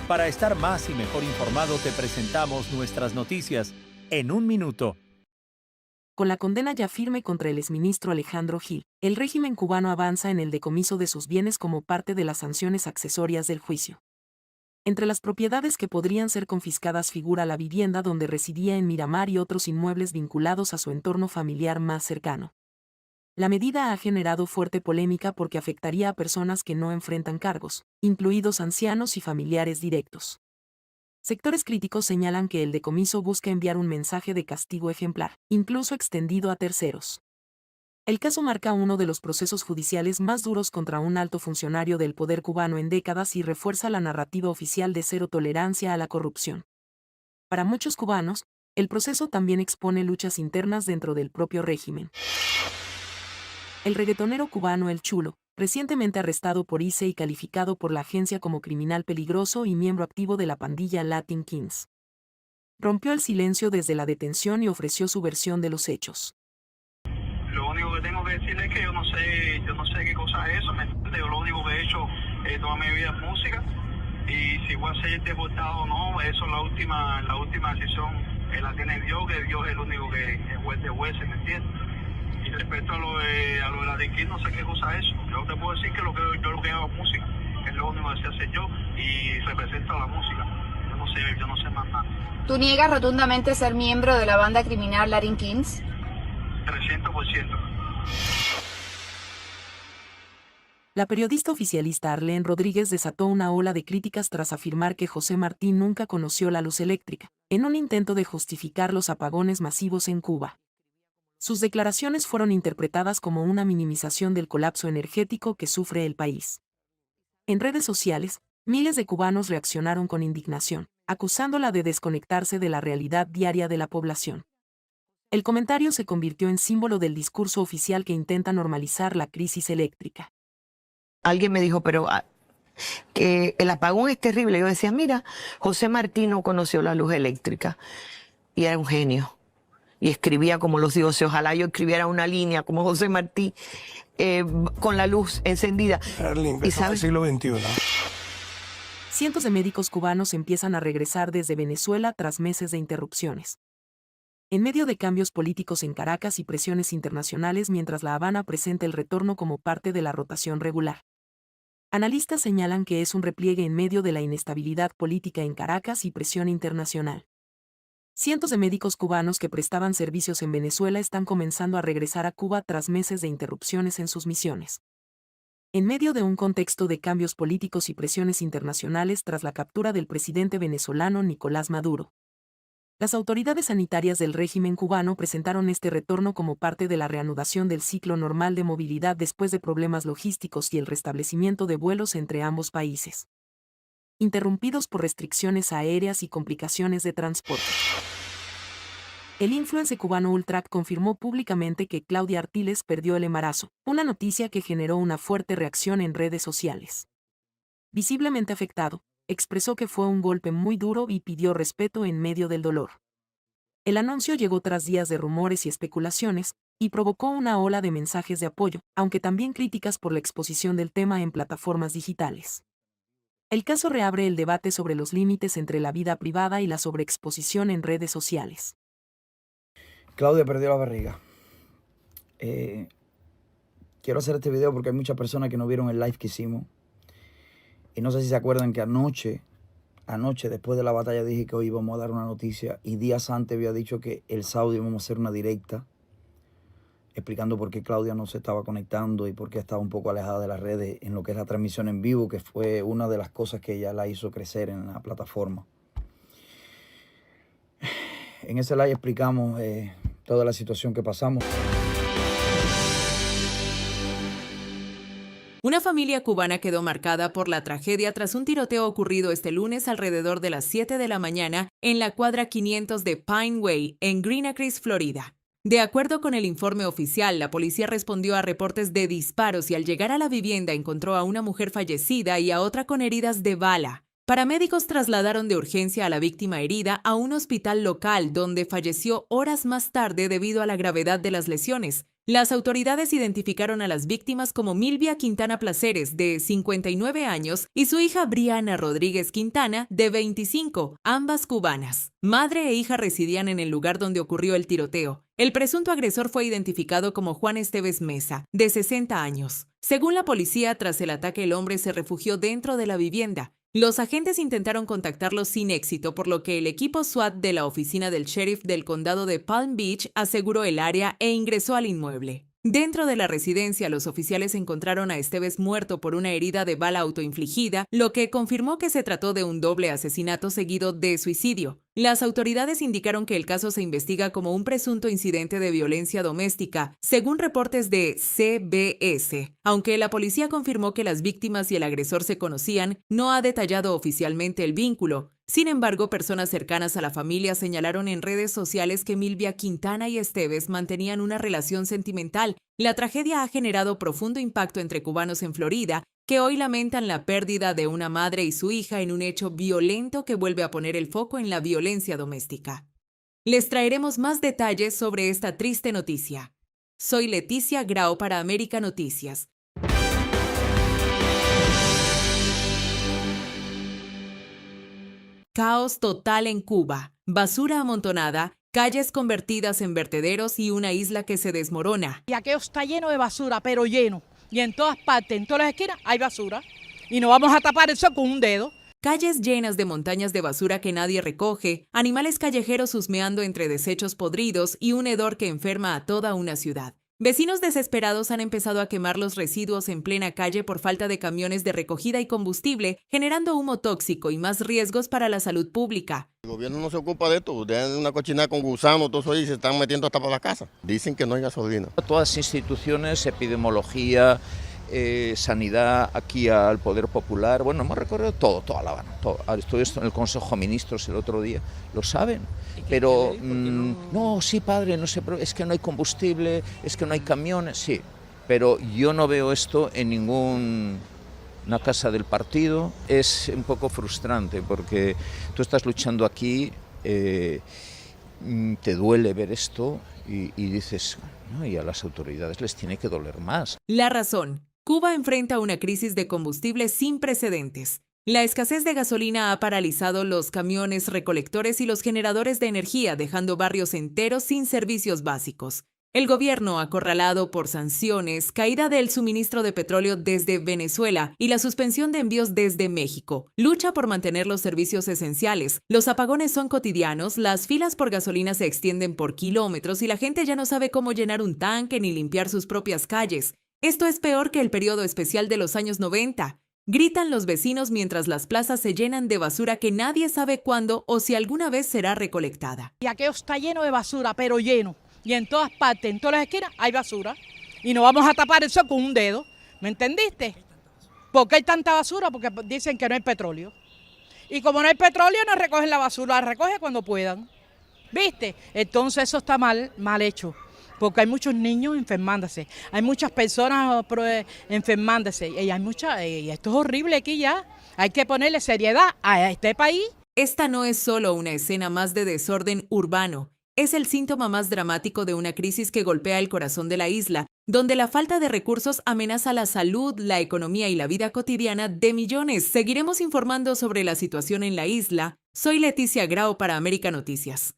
Para estar más y mejor informado, te presentamos nuestras noticias en un minuto. Con la condena ya firme contra el exministro Alejandro Gil, el régimen cubano avanza en el decomiso de sus bienes como parte de las sanciones accesorias del juicio. Entre las propiedades que podrían ser confiscadas figura la vivienda donde residía en Miramar y otros inmuebles vinculados a su entorno familiar más cercano. La medida ha generado fuerte polémica porque afectaría a personas que no enfrentan cargos, incluidos ancianos y familiares directos. Sectores críticos señalan que el decomiso busca enviar un mensaje de castigo ejemplar, incluso extendido a terceros. El caso marca uno de los procesos judiciales más duros contra un alto funcionario del poder cubano en décadas y refuerza la narrativa oficial de cero tolerancia a la corrupción. Para muchos cubanos, el proceso también expone luchas internas dentro del propio régimen. El reggaetonero cubano El Chulo, recientemente arrestado por ICE y calificado por la agencia como criminal peligroso y miembro activo de la pandilla Latin Kings, rompió el silencio desde la detención y ofreció su versión de los hechos. Lo único que tengo que decirle es que yo no sé qué cosa es eso, ¿me entiendes? Yo lo único que he hecho toda mi vida es música y si voy a ser deportado o no, eso es la última decisión la tiene Dios, que Dios es el único que es juez de jueces, ¿me entiendes? Y respecto a lo de la delinquir, no sé qué cosa es eso. Yo te puedo decir que yo lo que hago es música, que es lo único que sé hacer yo, y represento la música. Yo no sé más nada. ¿Tú niegas rotundamente ser miembro de la banda criminal Latin Kings? 300%. La periodista oficialista Arlene Rodríguez desató una ola de críticas tras afirmar que José Martí nunca conoció la luz eléctrica, en un intento de justificar los apagones masivos en Cuba. Sus declaraciones fueron interpretadas como una minimización del colapso energético que sufre el país. En redes sociales, miles de cubanos reaccionaron con indignación, acusándola de desconectarse de la realidad diaria de la población. El comentario se convirtió en símbolo del discurso oficial que intenta normalizar la crisis eléctrica. Alguien me dijo, pero que el apagón es terrible. Yo decía, mira, José Martí no conoció la luz eléctrica y era un genio. Y escribía como los dioses. Ojalá yo escribiera una línea como José Martí con la luz encendida. ¿Y sabes? Siglo XXI. Cientos de médicos cubanos empiezan a regresar desde Venezuela tras meses de interrupciones. En medio de cambios políticos en Caracas y presiones internacionales mientras La Habana presenta el retorno como parte de la rotación regular. Analistas señalan que es un repliegue en medio de la inestabilidad política en Caracas y presión internacional. Cientos de médicos cubanos que prestaban servicios en Venezuela están comenzando a regresar a Cuba tras meses de interrupciones en sus misiones. En medio de un contexto de cambios políticos y presiones internacionales tras la captura del presidente venezolano Nicolás Maduro. Las autoridades sanitarias del régimen cubano presentaron este retorno como parte de la reanudación del ciclo normal de movilidad después de problemas logísticos y el restablecimiento de vuelos entre ambos países, interrumpidos por restricciones aéreas y complicaciones de transporte. El influencer cubano Ultrac confirmó públicamente que Claudia Artiles perdió el embarazo, una noticia que generó una fuerte reacción en redes sociales. Visiblemente afectado, expresó que fue un golpe muy duro y pidió respeto en medio del dolor. El anuncio llegó tras días de rumores y especulaciones, y provocó una ola de mensajes de apoyo, aunque también críticas por la exposición del tema en plataformas digitales. El caso reabre el debate sobre los límites entre la vida privada y la sobreexposición en redes sociales. Claudia perdió la barriga. Quiero hacer este video porque hay muchas personas que no vieron el live que hicimos. Y no sé si se acuerdan que anoche, después de la batalla, dije que hoy íbamos a dar una noticia. Y días antes había dicho que el sábado íbamos a hacer una directa explicando por qué Claudia no se estaba conectando y por qué estaba un poco alejada de las redes en lo que es la transmisión en vivo, que fue una de las cosas que ella la hizo crecer en la plataforma. En ese live explicamos toda la situación que pasamos. Una familia cubana quedó marcada por la tragedia tras un tiroteo ocurrido este lunes alrededor de las 7 de la mañana en la cuadra 500 de Pine Way, en Green Acres, Florida. De acuerdo con el informe oficial, la policía respondió a reportes de disparos y al llegar a la vivienda encontró a una mujer fallecida y a otra con heridas de bala. Paramédicos trasladaron de urgencia a la víctima herida a un hospital local donde falleció horas más tarde debido a la gravedad de las lesiones. Las autoridades identificaron a las víctimas como Milvia Quintana Placeres, de 59 años, y su hija Briana Rodríguez Quintana, de 25, ambas cubanas. Madre e hija residían en el lugar donde ocurrió el tiroteo. El presunto agresor fue identificado como Juan Esteves Mesa, de 60 años. Según la policía, tras el ataque el hombre se refugió dentro de la vivienda. Los agentes intentaron contactarlo sin éxito, por lo que el equipo SWAT de la oficina del sheriff del condado de Palm Beach aseguró el área e ingresó al inmueble. Dentro de la residencia, los oficiales encontraron a Esteves muerto por una herida de bala autoinfligida, lo que confirmó que se trató de un doble asesinato seguido de suicidio. Las autoridades indicaron que el caso se investiga como un presunto incidente de violencia doméstica, según reportes de CBS. Aunque la policía confirmó que las víctimas y el agresor se conocían, no ha detallado oficialmente el vínculo. Sin embargo, personas cercanas a la familia señalaron en redes sociales que Milvia Quintana y Esteves mantenían una relación sentimental. La tragedia ha generado profundo impacto entre cubanos en Florida, que hoy lamentan la pérdida de una madre y su hija en un hecho violento que vuelve a poner el foco en la violencia doméstica. Les traeremos más detalles sobre esta triste noticia. Soy Leticia Grau para América Noticias. Caos total en Cuba, basura amontonada, calles convertidas en vertederos y una isla que se desmorona. Y aquello está lleno de basura, pero lleno. Y en todas partes, en todas las esquinas, hay basura. Y no vamos a tapar eso con un dedo. Calles llenas de montañas de basura que nadie recoge, animales callejeros husmeando entre desechos podridos y un hedor que enferma a toda una ciudad. Vecinos desesperados han empezado a quemar los residuos en plena calle por falta de camiones de recogida y combustible, generando humo tóxico y más riesgos para la salud pública. El gobierno no se ocupa de esto, dejan una cochinada con gusanos, todo eso ahí, se están metiendo hasta para la casa. Dicen que no hay gasolina. Todas las instituciones, epidemiología, sanidad, aquí al Poder Popular, bueno, hemos recorrido toda La Habana. Estuve en el Consejo de Ministros el otro día, lo saben. Pero, no, sí, padre, no sé, es que no hay combustible, es que no hay camiones, sí. Pero yo no veo esto en ninguna casa del partido. Es un poco frustrante porque tú estás luchando aquí, te duele ver esto y dices, no, y a las autoridades les tiene que doler más. La razón. Cuba enfrenta una crisis de combustible sin precedentes. La escasez de gasolina ha paralizado los camiones recolectores y los generadores de energía, dejando barrios enteros sin servicios básicos. El gobierno, acorralado por sanciones, caída del suministro de petróleo desde Venezuela y la suspensión de envíos desde México, lucha por mantener los servicios esenciales. Los apagones son cotidianos, las filas por gasolina se extienden por kilómetros y la gente ya no sabe cómo llenar un tanque ni limpiar sus propias calles. Esto es peor que el periodo especial de los años 90. Gritan los vecinos mientras las plazas se llenan de basura que nadie sabe cuándo o si alguna vez será recolectada. Y aquello está lleno de basura, pero lleno. Y en todas partes, en todas las esquinas, hay basura. Y no vamos a tapar eso con un dedo. ¿Me entendiste? ¿Por qué hay tanta basura? Porque dicen que no hay petróleo. Y como no hay petróleo, no recogen la basura, la recogen cuando puedan. ¿Viste? Entonces eso está mal hecho. Porque hay muchos niños enfermándose, hay muchas personas enfermándose y esto es horrible aquí ya. Hay que ponerle seriedad a este país. Esta no es solo una escena más de desorden urbano, es el síntoma más dramático de una crisis que golpea el corazón de la isla, donde la falta de recursos amenaza la salud, la economía y la vida cotidiana de millones. Seguiremos informando sobre la situación en la isla. Soy Leticia Grau para América Noticias.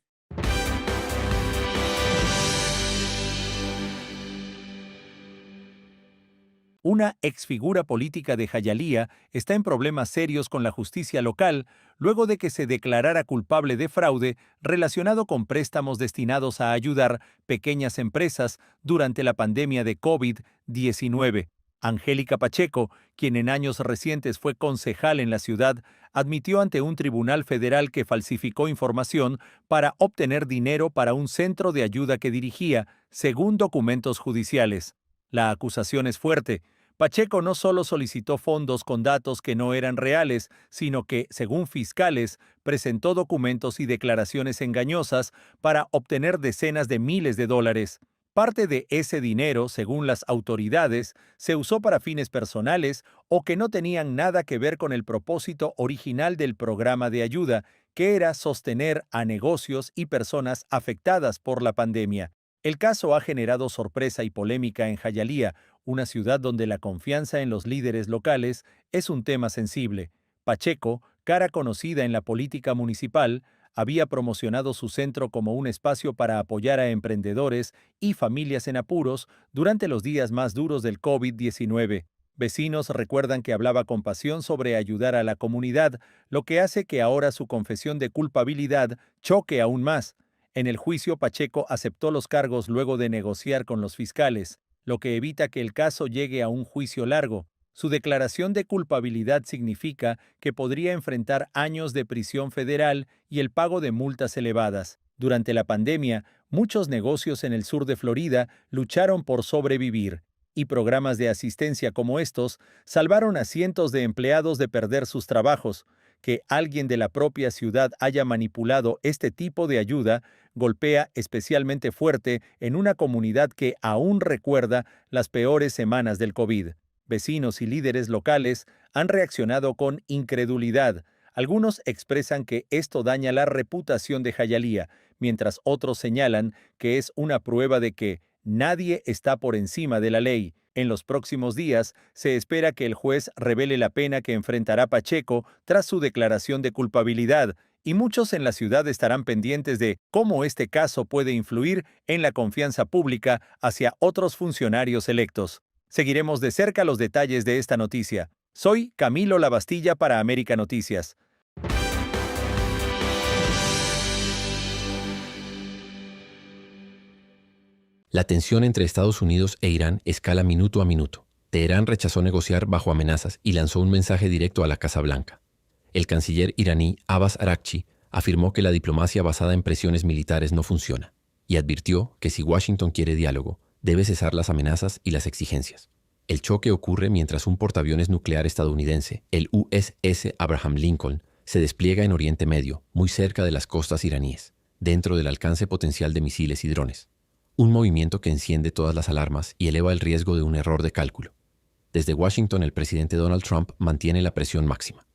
Una exfigura política de Jayalía está en problemas serios con la justicia local luego de que se declarara culpable de fraude relacionado con préstamos destinados a ayudar pequeñas empresas durante la pandemia de COVID-19. Angélica Pacheco, quien en años recientes fue concejal en la ciudad, admitió ante un tribunal federal que falsificó información para obtener dinero para un centro de ayuda que dirigía, según documentos judiciales. La acusación es fuerte. Pacheco no solo solicitó fondos con datos que no eran reales, sino que, según fiscales, presentó documentos y declaraciones engañosas para obtener decenas de miles de dólares. Parte de ese dinero, según las autoridades, se usó para fines personales o que no tenían nada que ver con el propósito original del programa de ayuda, que era sostener a negocios y personas afectadas por la pandemia. El caso ha generado sorpresa y polémica en Jayalía, una ciudad donde la confianza en los líderes locales es un tema sensible. Pacheco, cara conocida en la política municipal, había promocionado su centro como un espacio para apoyar a emprendedores y familias en apuros durante los días más duros del COVID-19. Vecinos recuerdan que hablaba con pasión sobre ayudar a la comunidad, lo que hace que ahora su confesión de culpabilidad choque aún más. En el juicio, Pacheco aceptó los cargos luego de negociar con los fiscales, lo que evita que el caso llegue a un juicio largo. Su declaración de culpabilidad significa que podría enfrentar años de prisión federal y el pago de multas elevadas. Durante la pandemia, muchos negocios en el sur de Florida lucharon por sobrevivir, y programas de asistencia como estos salvaron a cientos de empleados de perder sus trabajos. Que alguien de la propia ciudad haya manipulado este tipo de ayuda golpea especialmente fuerte en una comunidad que aún recuerda las peores semanas del COVID. Vecinos y líderes locales han reaccionado con incredulidad. Algunos expresan que esto daña la reputación de Jayalía, mientras otros señalan que es una prueba de que nadie está por encima de la ley. En los próximos días, se espera que el juez revele la pena que enfrentará Pacheco tras su declaración de culpabilidad, y muchos en la ciudad estarán pendientes de cómo este caso puede influir en la confianza pública hacia otros funcionarios electos. Seguiremos de cerca los detalles de esta noticia. Soy Camilo Lavastilla para América Noticias. La tensión entre Estados Unidos e Irán escala minuto a minuto. Teherán rechazó negociar bajo amenazas y lanzó un mensaje directo a la Casa Blanca. El canciller iraní Abbas Araghchi afirmó que la diplomacia basada en presiones militares no funciona y advirtió que si Washington quiere diálogo, debe cesar las amenazas y las exigencias. El choque ocurre mientras un portaaviones nuclear estadounidense, el USS Abraham Lincoln, se despliega en Oriente Medio, muy cerca de las costas iraníes, dentro del alcance potencial de misiles y drones. Un movimiento que enciende todas las alarmas y eleva el riesgo de un error de cálculo. Desde Washington, el presidente Donald Trump mantiene la presión máxima.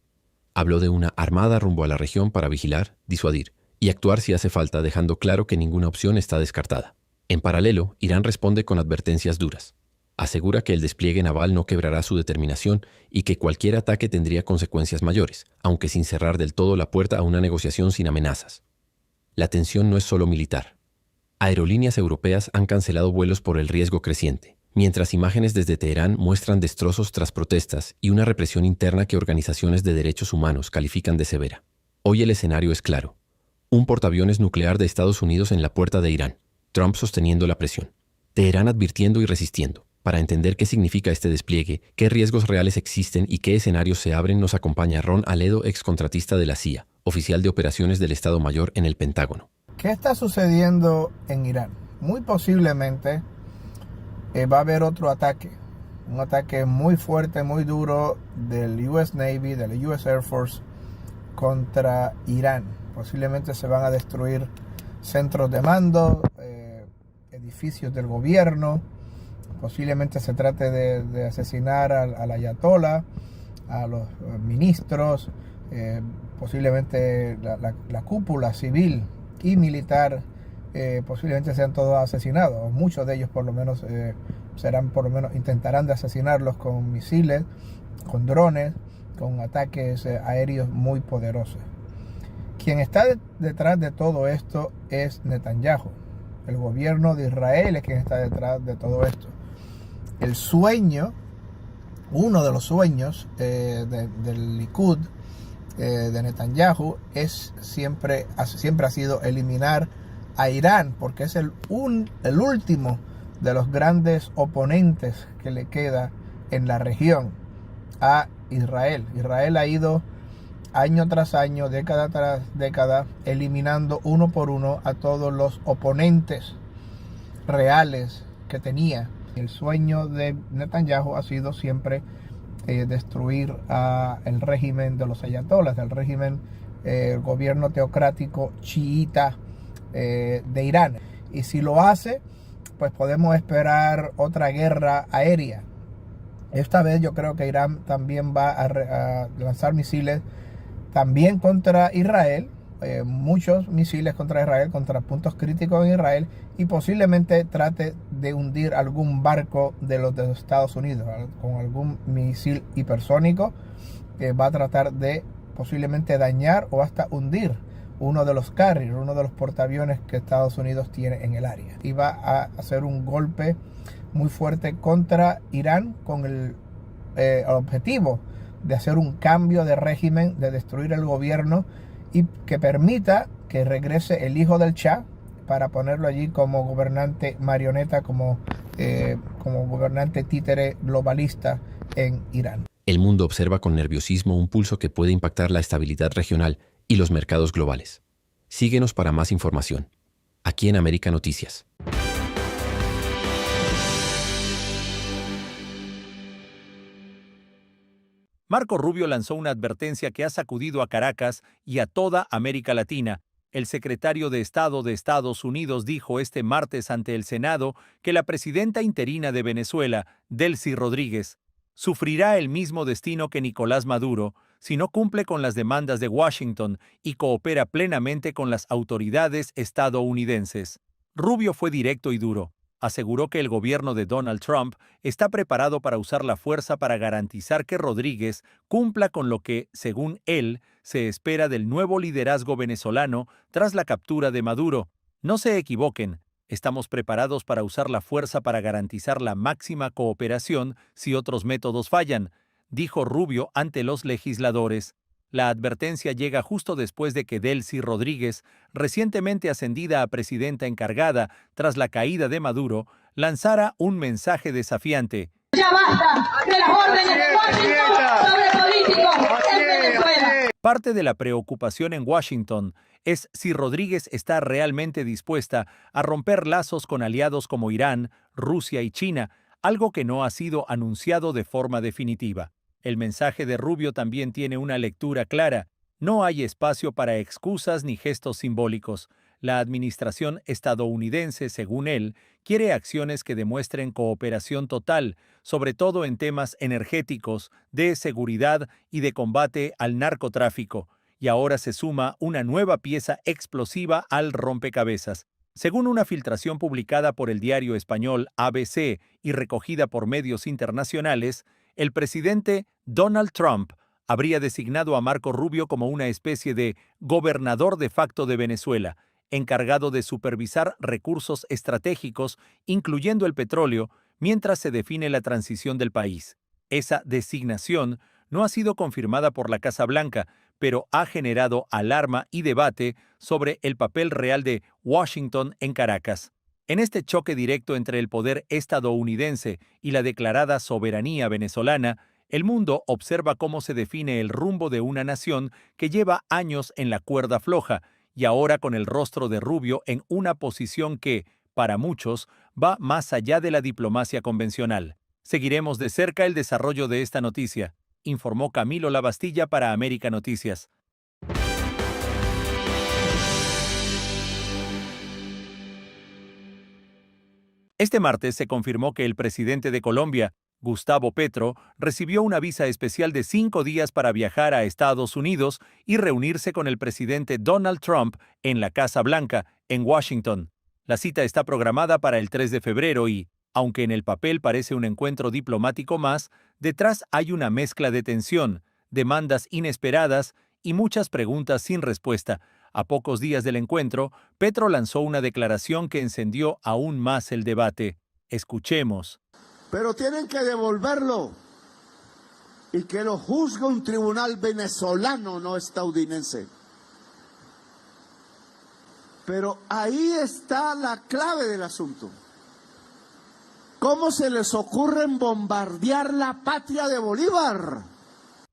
Habló de una armada rumbo a la región para vigilar, disuadir y actuar si hace falta, dejando claro que ninguna opción está descartada. En paralelo, Irán responde con advertencias duras. Asegura que el despliegue naval no quebrará su determinación y que cualquier ataque tendría consecuencias mayores, aunque sin cerrar del todo la puerta a una negociación sin amenazas. La tensión no es solo militar. Aerolíneas europeas han cancelado vuelos por el riesgo creciente, mientras imágenes desde Teherán muestran destrozos tras protestas y una represión interna que organizaciones de derechos humanos califican de severa. Hoy el escenario es claro. Un portaaviones nuclear de Estados Unidos en la puerta de Irán, Trump sosteniendo la presión. Teherán advirtiendo y resistiendo. Para entender qué significa este despliegue, qué riesgos reales existen y qué escenarios se abren, nos acompaña Ron Aledo, excontratista de la CIA, oficial de operaciones del Estado Mayor en el Pentágono. ¿Qué está sucediendo en Irán? Muy posiblemente va a haber otro ataque. Un ataque muy fuerte, muy duro del US Navy, de la US Air Force contra Irán. Posiblemente se van a destruir centros de mando, edificios del gobierno. Posiblemente se trate de asesinar al ayatollah, a los ministros, posiblemente la cúpula civil y militar, posiblemente sean todos asesinados. Muchos de ellos por lo menos intentarán de asesinarlos con misiles, con drones, con ataques aéreos muy poderosos. Quien está detrás de todo esto es Netanyahu. El gobierno de Israel es quien está detrás de todo esto. El sueño, uno de los sueños del Likud, de Netanyahu, siempre ha sido eliminar a Irán, porque es el último de los grandes oponentes que le queda en la región a Israel. Israel ha ido año tras año, década tras década, eliminando uno por uno a todos los oponentes reales que tenía. El sueño de Netanyahu ha sido siempre destruir el régimen de los ayatolás, el gobierno teocrático chiita de Irán. Y si lo hace, pues podemos esperar otra guerra aérea. Esta vez yo creo que Irán también va a lanzar misiles también contra Israel, muchos misiles contra Israel, contra puntos críticos en Israel, y posiblemente trate de hundir algún barco de los Estados Unidos con algún misil hipersónico que va a tratar de posiblemente dañar o hasta hundir uno de los carriers, uno de los portaaviones que Estados Unidos tiene en el área. Y va a hacer un golpe muy fuerte contra Irán con el objetivo de hacer un cambio de régimen, de destruir el gobierno y que permita que regrese el hijo del Shah para ponerlo allí como gobernante marioneta, como gobernante títere globalista en Irán. El mundo observa con nerviosismo un pulso que puede impactar la estabilidad regional y los mercados globales. Síguenos para más información, aquí en América Noticias. Marco Rubio lanzó una advertencia que ha sacudido a Caracas y a toda América Latina. El secretario de Estado de Estados Unidos dijo este martes ante el Senado que la presidenta interina de Venezuela, Delcy Rodríguez, sufrirá el mismo destino que Nicolás Maduro si no cumple con las demandas de Washington y coopera plenamente con las autoridades estadounidenses. Rubio fue directo y duro. aseguró que el gobierno de Donald Trump está preparado para usar la fuerza para garantizar que Rodríguez cumpla con lo que, según él, se espera del nuevo liderazgo venezolano tras la captura de Maduro. No se equivoquen, estamos preparados para usar la fuerza para garantizar la máxima cooperación si otros métodos fallan, dijo Rubio ante los legisladores. La advertencia llega justo después de que Delcy Rodríguez, recientemente ascendida a presidenta encargada tras la caída de Maduro, lanzara un mensaje desafiante. Ya basta de las órdenes de Washington sobre políticos en Venezuela. Parte de la preocupación en Washington es si Rodríguez está realmente dispuesta a romper lazos con aliados como Irán, Rusia y China, algo que no ha sido anunciado de forma definitiva. El mensaje de Rubio también tiene una lectura clara. No hay espacio para excusas ni gestos simbólicos. La administración estadounidense, según él, quiere acciones que demuestren cooperación total, sobre todo en temas energéticos, de seguridad y de combate al narcotráfico. Y ahora se suma una nueva pieza explosiva al rompecabezas. Según una filtración publicada por el diario español ABC y recogida por medios internacionales, el presidente Donald Trump habría designado a Marco Rubio como una especie de gobernador de facto de Venezuela, encargado de supervisar recursos estratégicos, incluyendo el petróleo, mientras se define la transición del país. Esa designación no ha sido confirmada por la Casa Blanca, pero ha generado alarma y debate sobre el papel real de Washington en Caracas. En este choque directo entre el poder estadounidense y la declarada soberanía venezolana, el mundo observa cómo se define el rumbo de una nación que lleva años en la cuerda floja y ahora con el rostro de Rubio en una posición que, para muchos, va más allá de la diplomacia convencional. Seguiremos de cerca el desarrollo de esta noticia, informó Camilo Lavastilla para América Noticias. Este martes se confirmó que el presidente de Colombia, Gustavo Petro, recibió una visa especial de 5 días para viajar a Estados Unidos y reunirse con el presidente Donald Trump en la Casa Blanca, en Washington. La cita está programada para el 3 de febrero y, aunque en el papel parece un encuentro diplomático más, detrás hay una mezcla de tensión, demandas inesperadas y muchas preguntas sin respuesta. A pocos días del encuentro, Petro lanzó una declaración que encendió aún más el debate. Escuchemos. Pero tienen que devolverlo y que lo juzgue un tribunal venezolano, no estadounidense. Pero ahí está la clave del asunto. ¿Cómo se les ocurre bombardear la patria de Bolívar?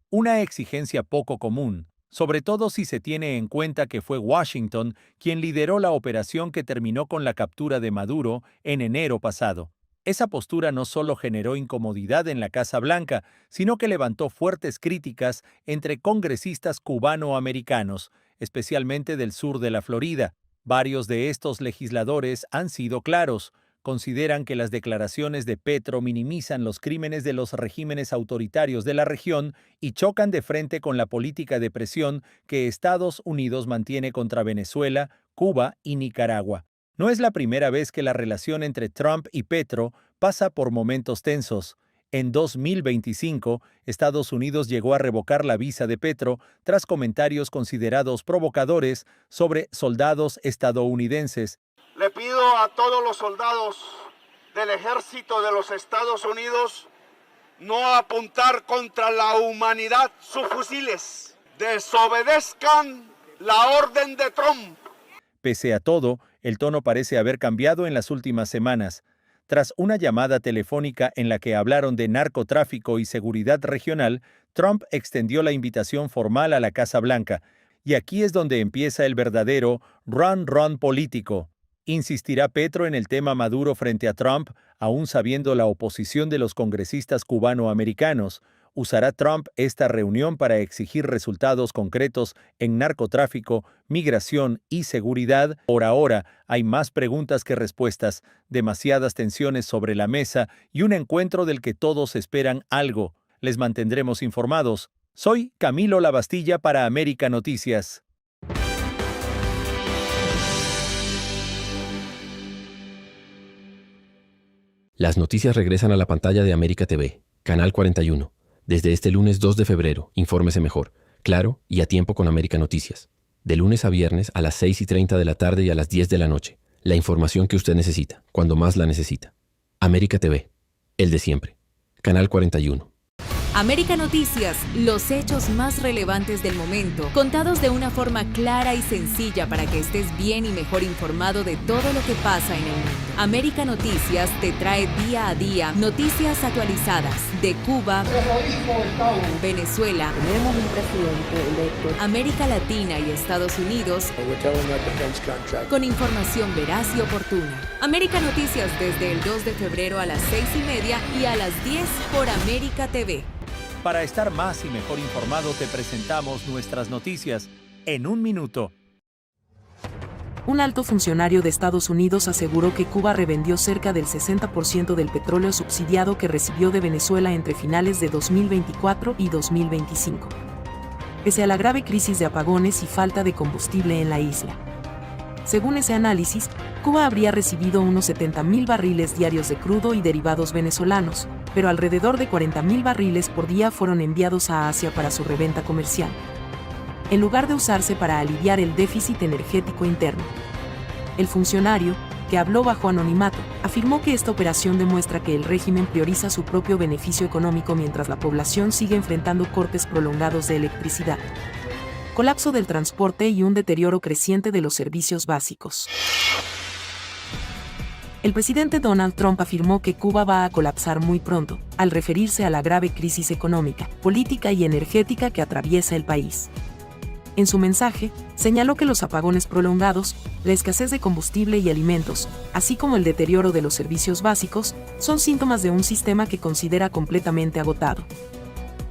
Una exigencia poco común, sobre todo si se tiene en cuenta que fue Washington quien lideró la operación que terminó con la captura de Maduro en enero pasado. Esa postura no solo generó incomodidad en la Casa Blanca, sino que levantó fuertes críticas entre congresistas cubano-americanos, especialmente del sur de la Florida. Varios de estos legisladores han sido claros. Consideran que las declaraciones de Petro minimizan los crímenes de los regímenes autoritarios de la región y chocan de frente con la política de presión que Estados Unidos mantiene contra Venezuela, Cuba y Nicaragua. No es la primera vez que la relación entre Trump y Petro pasa por momentos tensos. En 2025, Estados Unidos llegó a revocar la visa de Petro tras comentarios considerados provocadores sobre soldados estadounidenses. Le pido a todos los soldados del ejército de los Estados Unidos no apuntar contra la humanidad sus fusiles. Desobedezcan la orden de Trump. Pese a todo, el tono parece haber cambiado en las últimas semanas. Tras una llamada telefónica en la que hablaron de narcotráfico y seguridad regional, Trump extendió la invitación formal a la Casa Blanca. Y aquí es donde empieza el verdadero run político. ¿Insistirá Petro en el tema Maduro frente a Trump, aún sabiendo la oposición de los congresistas cubano-americanos? ¿Usará Trump esta reunión para exigir resultados concretos en narcotráfico, migración y seguridad? Por ahora, hay más preguntas que respuestas, demasiadas tensiones sobre la mesa y un encuentro del que todos esperan algo. Les mantendremos informados. Soy Camilo Lavastilla para América Noticias. Las noticias regresan a la pantalla de América TV, Canal 41. Desde este lunes 2 de febrero, infórmese mejor, claro y a tiempo con América Noticias. De lunes a viernes a las 6:30 de la tarde y a las 10 de la noche. La información que usted necesita, cuando más la necesita. América TV, el de siempre. Canal 41. América Noticias, los hechos más relevantes del momento, contados de una forma clara y sencilla para que estés bien y mejor informado de todo lo que pasa en el mundo. América Noticias te trae día a día noticias actualizadas de Cuba, Venezuela, tenemos un presidente electo, América Latina y Estados Unidos, con información veraz y oportuna. América Noticias desde el 2 de febrero a las 6:30 y a las 10 por América TV. Para estar más y mejor informado, te presentamos nuestras noticias en un minuto. Un alto funcionario de Estados Unidos aseguró que Cuba revendió cerca del 60% del petróleo subsidiado que recibió de Venezuela entre finales de 2024 y 2025. Pese a la grave crisis de apagones y falta de combustible en la isla. Según ese análisis, Cuba habría recibido unos 70.000 barriles diarios de crudo y derivados venezolanos, pero alrededor de 40.000 barriles por día fueron enviados a Asia para su reventa comercial, en lugar de usarse para aliviar el déficit energético interno. El funcionario, que habló bajo anonimato, afirmó que esta operación demuestra que el régimen prioriza su propio beneficio económico mientras la población sigue enfrentando cortes prolongados de electricidad, colapso del transporte y un deterioro creciente de los servicios básicos. El presidente Donald Trump afirmó que Cuba va a colapsar muy pronto, al referirse a la grave crisis económica, política y energética que atraviesa el país. En su mensaje, señaló que los apagones prolongados, la escasez de combustible y alimentos, así como el deterioro de los servicios básicos, son síntomas de un sistema que considera completamente agotado.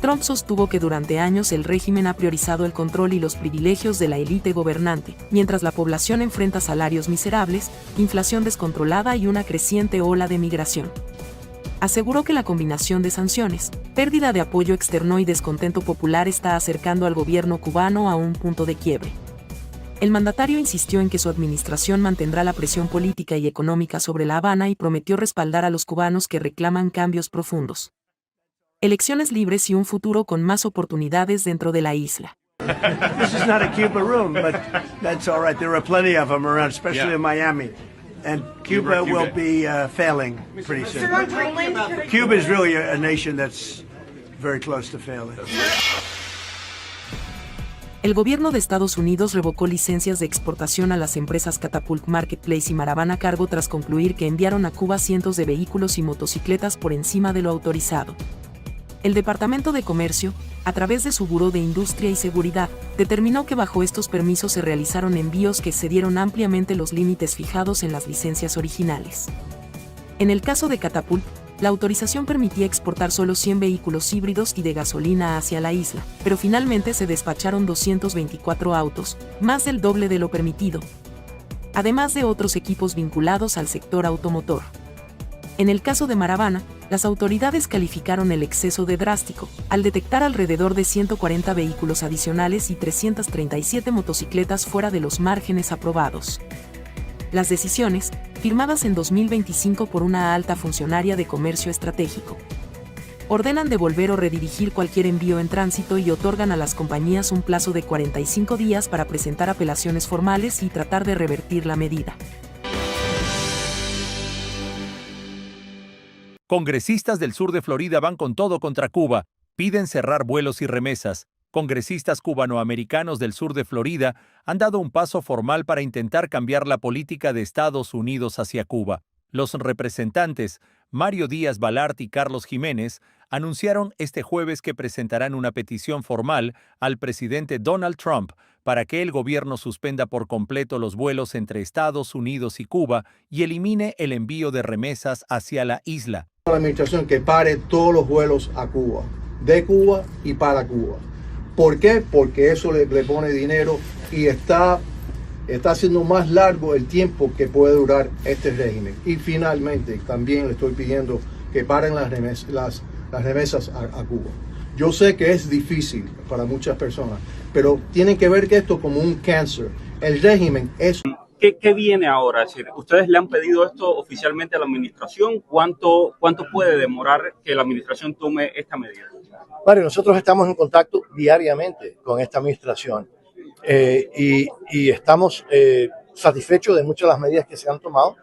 Trump sostuvo que durante años el régimen ha priorizado el control y los privilegios de la élite gobernante, mientras la población enfrenta salarios miserables, inflación descontrolada y una creciente ola de migración. Aseguró que la combinación de sanciones, pérdida de apoyo externo y descontento popular está acercando al gobierno cubano a un punto de quiebre. El mandatario insistió en que su administración mantendrá la presión política y económica sobre La Habana y prometió respaldar a los cubanos que reclaman cambios profundos. Elecciones libres y un futuro con más oportunidades dentro de la isla. This is not a Cuba room, but that's all right. There are plenty of them around, especially in Miami. And Cuba will be failing pretty soon. Cuba is really a nation that's very close to failing. El gobierno de Estados Unidos revocó licencias de exportación a las empresas Catapult Marketplace y Maravana Cargo tras concluir que enviaron a Cuba cientos de vehículos y motocicletas por encima de lo autorizado. El Departamento de Comercio, a través de su Buró de Industria y Seguridad, determinó que bajo estos permisos se realizaron envíos que excedieron ampliamente los límites fijados en las licencias originales. En el caso de Catapult, la autorización permitía exportar solo 100 vehículos híbridos y de gasolina hacia la isla, pero finalmente se despacharon 224 autos, más del doble de lo permitido, además de otros equipos vinculados al sector automotor. En el caso de Maravana, las autoridades calificaron el exceso de drástico, al detectar alrededor de 140 vehículos adicionales y 337 motocicletas fuera de los márgenes aprobados. Las decisiones, firmadas en 2025 por una alta funcionaria de comercio estratégico, ordenan devolver o redirigir cualquier envío en tránsito y otorgan a las compañías un plazo de 45 días para presentar apelaciones formales y tratar de revertir la medida. Congresistas del sur de Florida van con todo contra Cuba, piden cerrar vuelos y remesas. Congresistas cubanoamericanos del sur de Florida han dado un paso formal para intentar cambiar la política de Estados Unidos hacia Cuba. Los representantes, Mario Díaz Balart y Carlos Jiménez, anunciaron este jueves que presentarán una petición formal al presidente Donald Trump para que el gobierno suspenda por completo los vuelos entre Estados Unidos y Cuba y elimine el envío de remesas hacia la isla. La administración que pare todos los vuelos a Cuba, de Cuba y para Cuba. ¿Por qué? Porque eso le pone dinero y está haciendo más largo el tiempo que puede durar este régimen. Y finalmente también le estoy pidiendo que paren las remesas a Cuba. Yo sé que es difícil para muchas personas, pero tienen que ver que esto como un cáncer. El régimen es... ¿Qué viene ahora? Es decir, ¿ustedes le han pedido esto oficialmente a la administración? ¿Cuánto puede demorar que la administración tome esta medida? Mario, nosotros estamos en contacto diariamente con esta administración y estamos satisfechos de muchas de las medidas que se han tomado,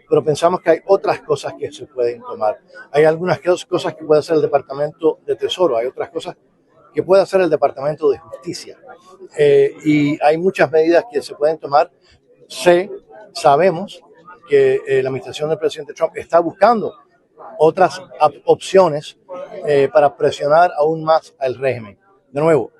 pero pensamos que hay otras cosas que se pueden tomar. Hay algunas cosas que puede hacer el Departamento de Tesoro, hay otras cosas que puede hacer el Departamento de Justicia. Y hay muchas medidas que se pueden tomar. Sabemos que la administración del presidente Trump está buscando otras opciones para presionar aún más al régimen. De nuevo,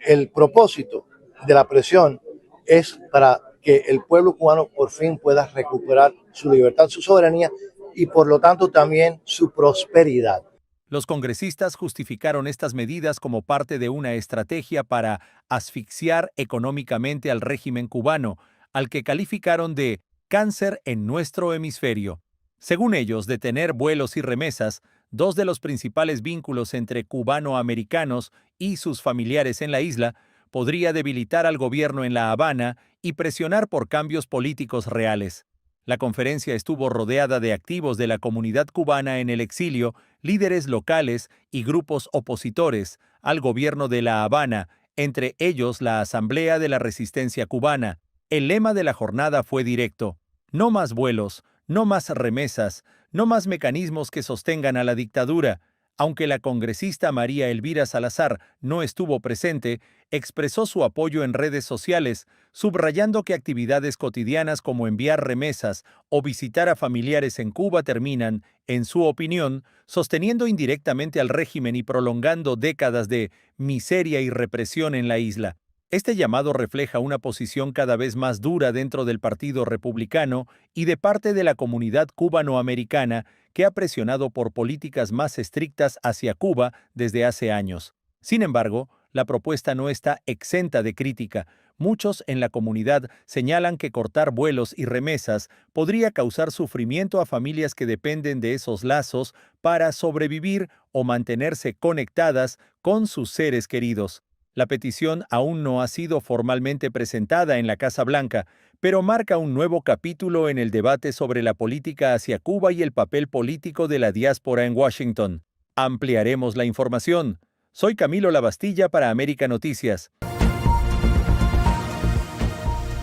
el propósito de la presión es para que el pueblo cubano por fin pueda recuperar su libertad, su soberanía y por lo tanto también su prosperidad. Los congresistas justificaron estas medidas como parte de una estrategia para asfixiar económicamente al régimen cubano, al que calificaron de cáncer en nuestro hemisferio. Según ellos, detener vuelos y remesas, dos de los principales vínculos entre cubano-americanos y sus familiares en la isla, podría debilitar al gobierno en La Habana y presionar por cambios políticos reales. La conferencia estuvo rodeada de activos de la comunidad cubana en el exilio, líderes locales y grupos opositores al gobierno de La Habana, entre ellos la Asamblea de la Resistencia Cubana. El lema de la jornada fue directo: no más vuelos, no más remesas, no más mecanismos que sostengan a la dictadura. Aunque la congresista María Elvira Salazar no estuvo presente, expresó su apoyo en redes sociales, subrayando que actividades cotidianas como enviar remesas o visitar a familiares en Cuba terminan, en su opinión, sosteniendo indirectamente al régimen y prolongando décadas de miseria y represión en la isla. Este llamado refleja una posición cada vez más dura dentro del Partido Republicano y de parte de la comunidad cubanoamericana, que ha presionado por políticas más estrictas hacia Cuba desde hace años. Sin embargo, la propuesta no está exenta de crítica. Muchos en la comunidad señalan que cortar vuelos y remesas podría causar sufrimiento a familias que dependen de esos lazos para sobrevivir o mantenerse conectadas con sus seres queridos. La petición aún no ha sido formalmente presentada en la Casa Blanca, pero marca un nuevo capítulo en el debate sobre la política hacia Cuba y el papel político de la diáspora en Washington. Ampliaremos la información. Soy Camilo Lavastilla para América Noticias.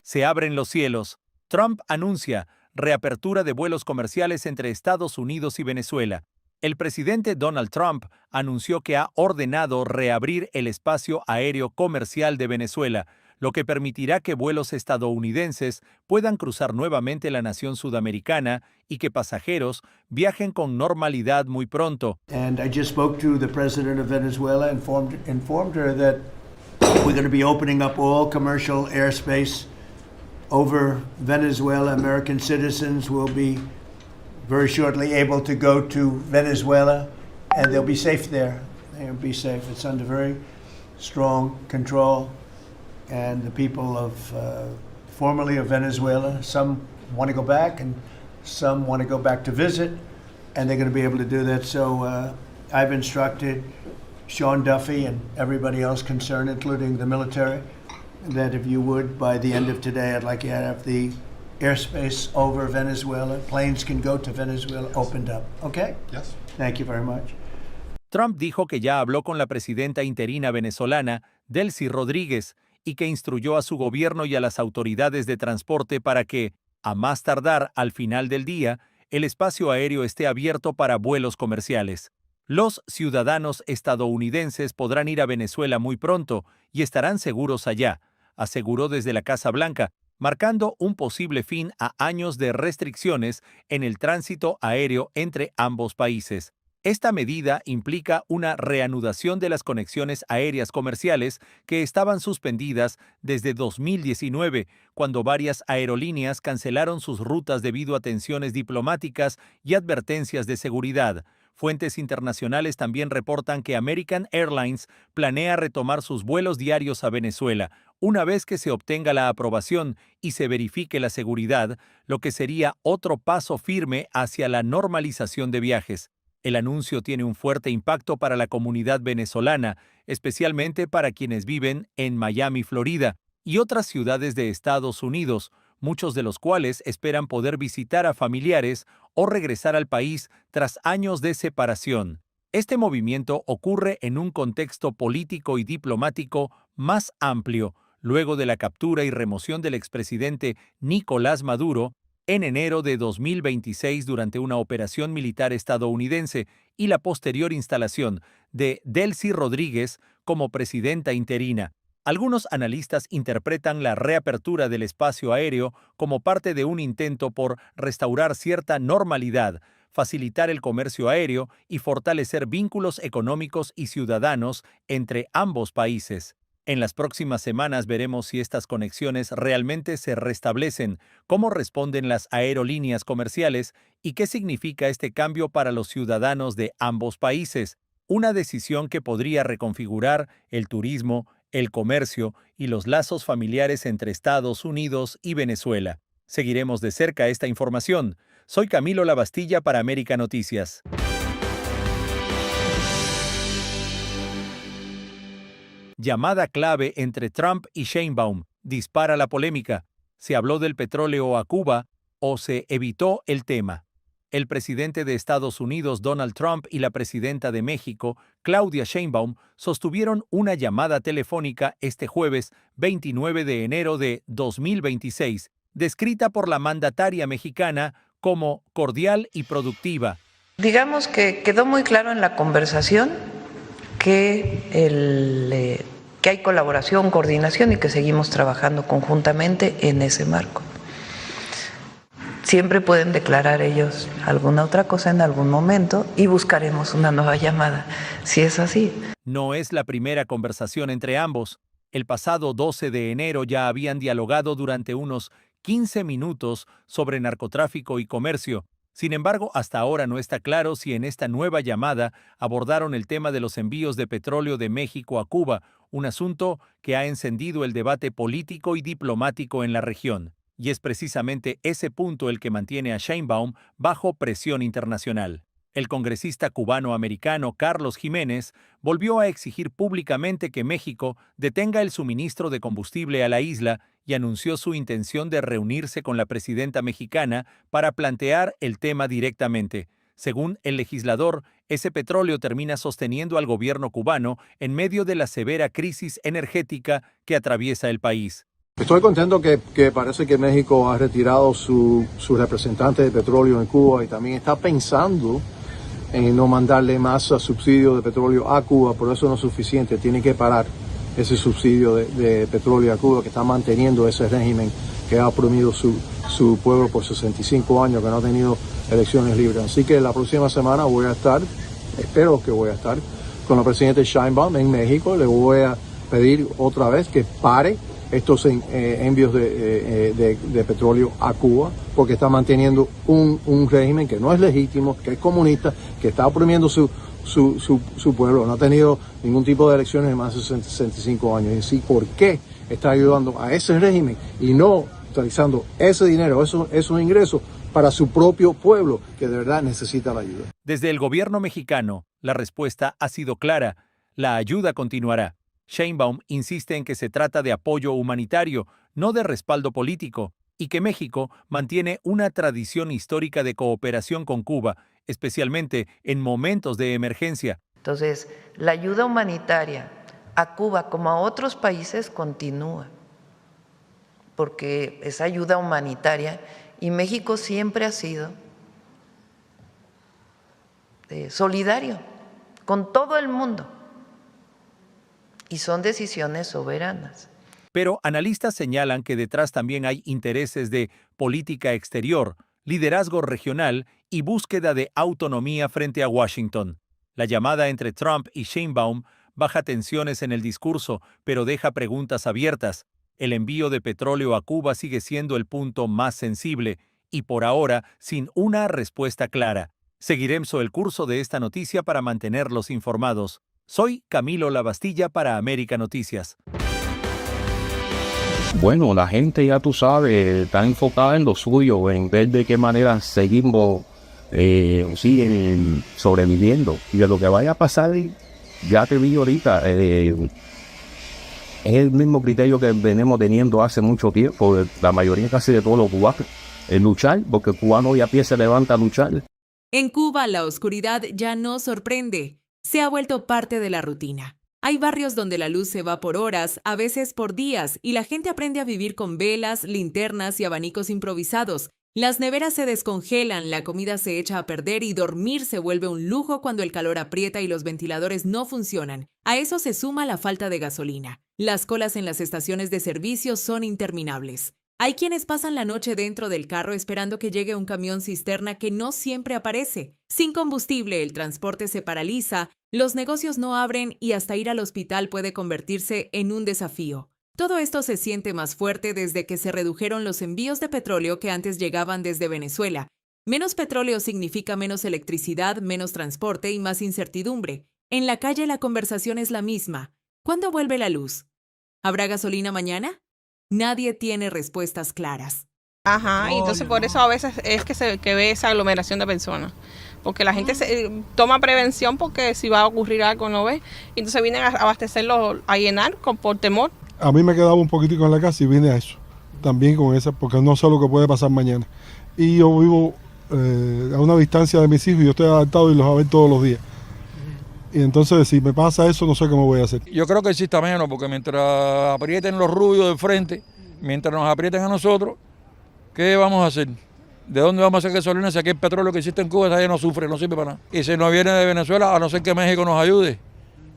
Se abren los cielos. Trump anuncia reapertura de vuelos comerciales entre Estados Unidos y Venezuela. El presidente Donald Trump anunció que ha ordenado reabrir el espacio aéreo comercial de Venezuela, lo que permitirá que vuelos estadounidenses puedan cruzar nuevamente la nación sudamericana y que pasajeros viajen con normalidad muy pronto. And I just spoke to the president of Venezuela, informed her that we're going to be opening up all commercial airspace over Venezuela. American citizens will be very shortly able to go to Venezuela, and they'll be safe there. They'll be safe. It's under very strong control. And the people of formerly of Venezuela, some want to go back and some want to go back to visit, and they're going to be able to do that. So I've instructed Sean Duffy and everybody else concerned, including the military, that if you would, by the end of today, I'd like you to have the airspace over Venezuela. Planes can go to Venezuela opened up. Okay? Yes. Thank you very much. Trump dijo que ya habló con la presidenta interina venezolana, Delcy Rodríguez, y que instruyó a su gobierno y a las autoridades de transporte para que, a más tardar al final del día, el espacio aéreo esté abierto para vuelos comerciales. Los ciudadanos estadounidenses podrán ir a Venezuela muy pronto y estarán seguros allá, aseguró desde la Casa Blanca, marcando un posible fin a años de restricciones en el tránsito aéreo entre ambos países. Esta medida implica una reanudación de las conexiones aéreas comerciales que estaban suspendidas desde 2019, cuando varias aerolíneas cancelaron sus rutas debido a tensiones diplomáticas y advertencias de seguridad. Fuentes internacionales también reportan que American Airlines planea retomar sus vuelos diarios a Venezuela, una vez que se obtenga la aprobación y se verifique la seguridad, lo que sería otro paso firme hacia la normalización de viajes. El anuncio tiene un fuerte impacto para la comunidad venezolana, especialmente para quienes viven en Miami, Florida, y otras ciudades de Estados Unidos, muchos de los cuales esperan poder visitar a familiares o regresar al país tras años de separación. Este movimiento ocurre en un contexto político y diplomático más amplio, luego de la captura y remoción del expresidente Nicolás Maduro en enero de 2026 durante una operación militar estadounidense y la posterior instalación de Delcy Rodríguez como presidenta interina. Algunos analistas interpretan la reapertura del espacio aéreo como parte de un intento por restaurar cierta normalidad, facilitar el comercio aéreo y fortalecer vínculos económicos y ciudadanos entre ambos países. En las próximas semanas veremos si estas conexiones realmente se restablecen, cómo responden las aerolíneas comerciales y qué significa este cambio para los ciudadanos de ambos países, una decisión que podría reconfigurar el turismo, el comercio y los lazos familiares entre Estados Unidos y Venezuela. Seguiremos de cerca esta información. Soy Camilo Lavastilla para América Noticias. Llamada clave entre Trump y Sheinbaum. Dispara la polémica. ¿Se habló del petróleo a Cuba o se evitó el tema? El presidente de Estados Unidos, Donald Trump, y la presidenta de México, Claudia Sheinbaum, sostuvieron una llamada telefónica este jueves 29 de enero de 2026, descrita por la mandataria mexicana como cordial y productiva. Digamos que quedó muy claro en la conversación que hay colaboración, coordinación y que seguimos trabajando conjuntamente en ese marco. Siempre pueden declarar ellos alguna otra cosa en algún momento y buscaremos una nueva llamada, si es así. No es la primera conversación entre ambos. El pasado 12 de enero ya habían dialogado durante unos 15 minutos sobre narcotráfico y comercio. Sin embargo, hasta ahora no está claro si en esta nueva llamada abordaron el tema de los envíos de petróleo de México a Cuba, un asunto que ha encendido el debate político y diplomático en la región. Y es precisamente ese punto el que mantiene a Sheinbaum bajo presión internacional. El congresista cubano-americano Carlos Jiménez volvió a exigir públicamente que México detenga el suministro de combustible a la isla y anunció su intención de reunirse con la presidenta mexicana para plantear el tema directamente. Según el legislador, ese petróleo termina sosteniendo al gobierno cubano en medio de la severa crisis energética que atraviesa el país. Estoy contento que parece que México ha retirado su representante de petróleo en Cuba y también está pensando en no mandarle más subsidio de petróleo a Cuba, pero eso no es suficiente, tiene que parar ese subsidio de petróleo a Cuba que está manteniendo ese régimen que ha oprimido su pueblo por 65 años, que no ha tenido elecciones libres. Así que la próxima semana espero que voy a estar con el presidente Sheinbaum en México, le voy a pedir otra vez que pare estos envíos de petróleo a Cuba, porque está manteniendo un régimen que no es legítimo, que es comunista, que está oprimiendo su pueblo. No ha tenido ningún tipo de elecciones en más de 65 años. Y así, ¿por qué está ayudando a ese régimen y no utilizando ese dinero, esos ingresos para su propio pueblo, que de verdad necesita la ayuda? Desde el gobierno mexicano, la respuesta ha sido clara. La ayuda continuará. Sheinbaum insiste en que se trata de apoyo humanitario, no de respaldo político, y que México mantiene una tradición histórica de cooperación con Cuba, especialmente en momentos de emergencia. Entonces, la ayuda humanitaria a Cuba como a otros países continúa, porque es ayuda humanitaria y México siempre ha sido solidario con todo el mundo. Y son decisiones soberanas. Pero analistas señalan que detrás también hay intereses de política exterior, liderazgo regional y búsqueda de autonomía frente a Washington. La llamada entre Trump y Sheinbaum baja tensiones en el discurso, pero deja preguntas abiertas. El envío de petróleo a Cuba sigue siendo el punto más sensible y por ahora sin una respuesta clara. Seguiremos el curso de esta noticia para mantenerlos informados. Soy Camilo Lavastilla para América Noticias. Bueno, la gente, ya tú sabes, está enfocada en lo suyo, en ver de qué manera seguimos sobreviviendo. Y de lo que vaya a pasar, ya te vi ahorita, Es el mismo criterio que venimos teniendo hace mucho tiempo, la mayoría casi de todos los cubanos, es luchar, porque el cubano hoy a pie se levanta a luchar. En Cuba, la oscuridad ya no sorprende, se ha vuelto parte de la rutina. Hay barrios donde la luz se va por horas, a veces por días, y la gente aprende a vivir con velas, linternas y abanicos improvisados. Las neveras se descongelan, la comida se echa a perder y dormir se vuelve un lujo cuando el calor aprieta y los ventiladores no funcionan. A eso se suma la falta de gasolina. Las colas en las estaciones de servicio son interminables. Hay quienes pasan la noche dentro del carro esperando que llegue un camión cisterna que no siempre aparece. Sin combustible, el transporte se paraliza, los negocios no abren y hasta ir al hospital puede convertirse en un desafío. Todo esto se siente más fuerte desde que se redujeron los envíos de petróleo que antes llegaban desde Venezuela. Menos petróleo significa menos electricidad, menos transporte y más incertidumbre. En la calle la conversación es la misma. ¿Cuándo vuelve la luz? ¿Habrá gasolina mañana? Nadie tiene respuestas claras. Ajá, y entonces por eso a veces es que ve esa aglomeración de personas. Porque la gente toma prevención porque si va a ocurrir algo no ve. Y entonces vienen a abastecerlo, a llenar por temor. A mí me quedaba un poquitico en la casa y vine a eso. También con esa, porque no sé lo que puede pasar mañana. Y yo vivo a una distancia de mis hijos y yo estoy adaptado y los voy a ver todos los días. Y entonces si me pasa eso no sé cómo voy a hacer. Yo creo que exista menos porque mientras aprieten los rubios de frente, mientras nos aprieten a nosotros, ¿qué vamos a hacer? ¿De dónde vamos a hacer gasolina si aquí el petróleo que existe en Cuba ya no sufre, no sirve para nada? Y si no viene de Venezuela, a no ser que México nos ayude,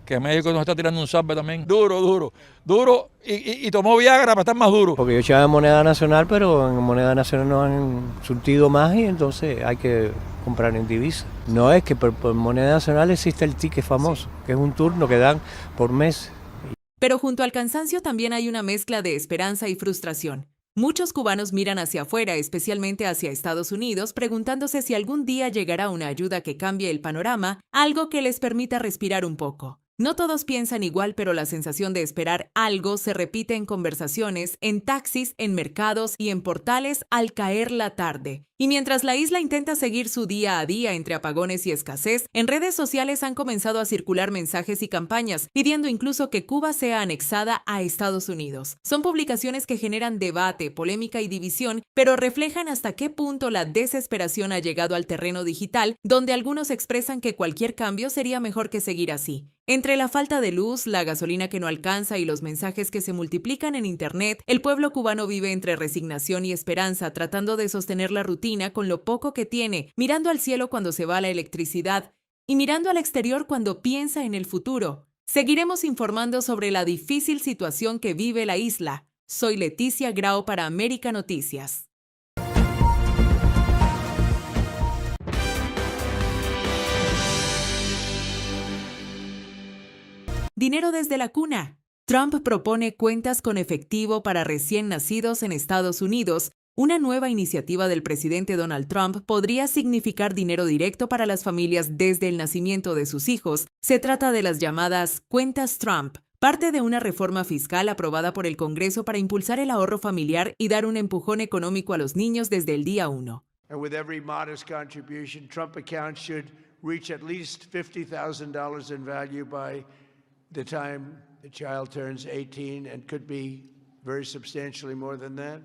que México nos está tirando un salve también. Duro y tomó Viagra para estar más duro. Porque yo echaba moneda nacional, pero en moneda nacional nos han surtido más y entonces hay que comprar en divisa. No es que por moneda nacional existe el ticket famoso, que es un turno que dan por mes. Pero junto al cansancio también hay una mezcla de esperanza y frustración. Muchos cubanos miran hacia afuera, especialmente hacia Estados Unidos, preguntándose si algún día llegará una ayuda que cambie el panorama, algo que les permita respirar un poco. No todos piensan igual, pero la sensación de esperar algo se repite en conversaciones, en taxis, en mercados y en portales al caer la tarde. Y mientras la isla intenta seguir su día a día entre apagones y escasez, en redes sociales han comenzado a circular mensajes y campañas pidiendo incluso que Cuba sea anexada a Estados Unidos. Son publicaciones que generan debate, polémica y división, pero reflejan hasta qué punto la desesperación ha llegado al terreno digital, donde algunos expresan que cualquier cambio sería mejor que seguir así. Entre la falta de luz, la gasolina que no alcanza y los mensajes que se multiplican en Internet, el pueblo cubano vive entre resignación y esperanza, tratando de sostener la rutina con lo poco que tiene, mirando al cielo cuando se va la electricidad y mirando al exterior cuando piensa en el futuro. Seguiremos informando sobre la difícil situación que vive la isla. Soy Leticia Grau para América Noticias. Dinero desde la cuna. Trump propone cuentas con efectivo para recién nacidos en Estados Unidos. Una nueva iniciativa del presidente Donald Trump podría significar dinero directo para las familias desde el nacimiento de sus hijos. Se trata de las llamadas cuentas Trump, parte de una reforma fiscal aprobada por el Congreso para impulsar el ahorro familiar y dar un empujón económico a los niños desde el día 1. And with every modest contribution, Trump accounts should reach at least $50,000 in value by the time the child turns 18 and could be very substantially more than that.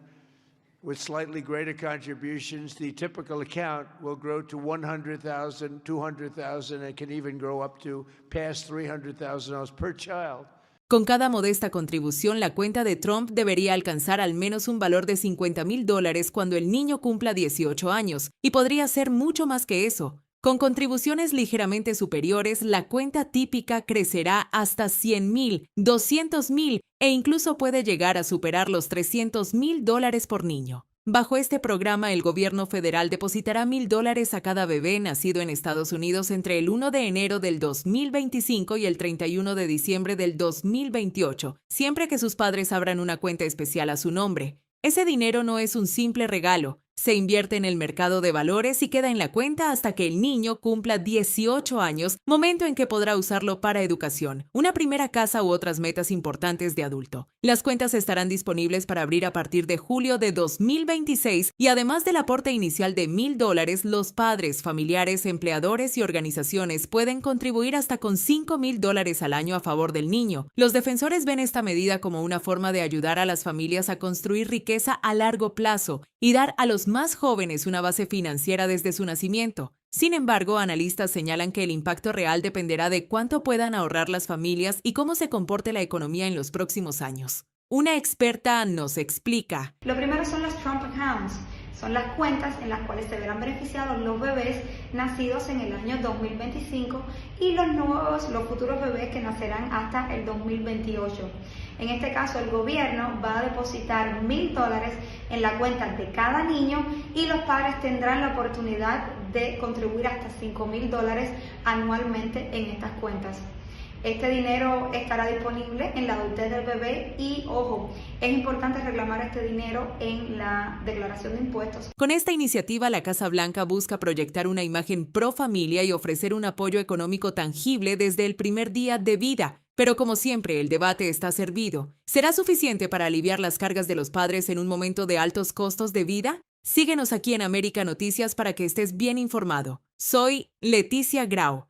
With slightly greater contributions, the typical account will grow to $100,000, $200,000, and can even grow up to past $300,000 per child. Con cada modesta contribución, la cuenta de Trump debería alcanzar al menos un valor de $50,000 cuando el niño cumpla 18 años, y podría ser mucho más que eso. Con contribuciones ligeramente superiores, la cuenta típica crecerá hasta $100,000, $200,000 e incluso puede llegar a superar los $300,000 por niño. Bajo este programa, el gobierno federal depositará $1,000 a cada bebé nacido en Estados Unidos entre el 1 de enero del 2025 y el 31 de diciembre del 2028, siempre que sus padres abran una cuenta especial a su nombre. Ese dinero no es un simple regalo. Se invierte en el mercado de valores y queda en la cuenta hasta que el niño cumpla 18 años, momento en que podrá usarlo para educación, una primera casa u otras metas importantes de adulto. Las cuentas estarán disponibles para abrir a partir de julio de 2026 y además del aporte inicial de $1,000, los padres, familiares, empleadores y organizaciones pueden contribuir hasta con $5,000 al año a favor del niño. Los defensores ven esta medida como una forma de ayudar a las familias a construir riqueza a largo plazo y dar a los más jóvenes una base financiera desde su nacimiento. Sin embargo, analistas señalan que el impacto real dependerá de cuánto puedan ahorrar las familias y cómo se comporte la economía en los próximos años. Una experta nos explica. Lo primero son los Trump Accounts. Son las cuentas en las cuales se verán beneficiados los bebés nacidos en el año 2025 y los futuros bebés que nacerán hasta el 2028. En este caso, el gobierno va a depositar $1,000 en la cuenta de cada niño y los padres tendrán la oportunidad de contribuir hasta $5,000 anualmente en estas cuentas. Este dinero estará disponible en la adultez del bebé y, ojo, es importante reclamar este dinero en la declaración de impuestos. Con esta iniciativa, la Casa Blanca busca proyectar una imagen pro familia y ofrecer un apoyo económico tangible desde el primer día de vida. Pero como siempre, el debate está servido. ¿Será suficiente para aliviar las cargas de los padres en un momento de altos costos de vida? Síguenos aquí en América Noticias para que estés bien informado. Soy Leticia Grau.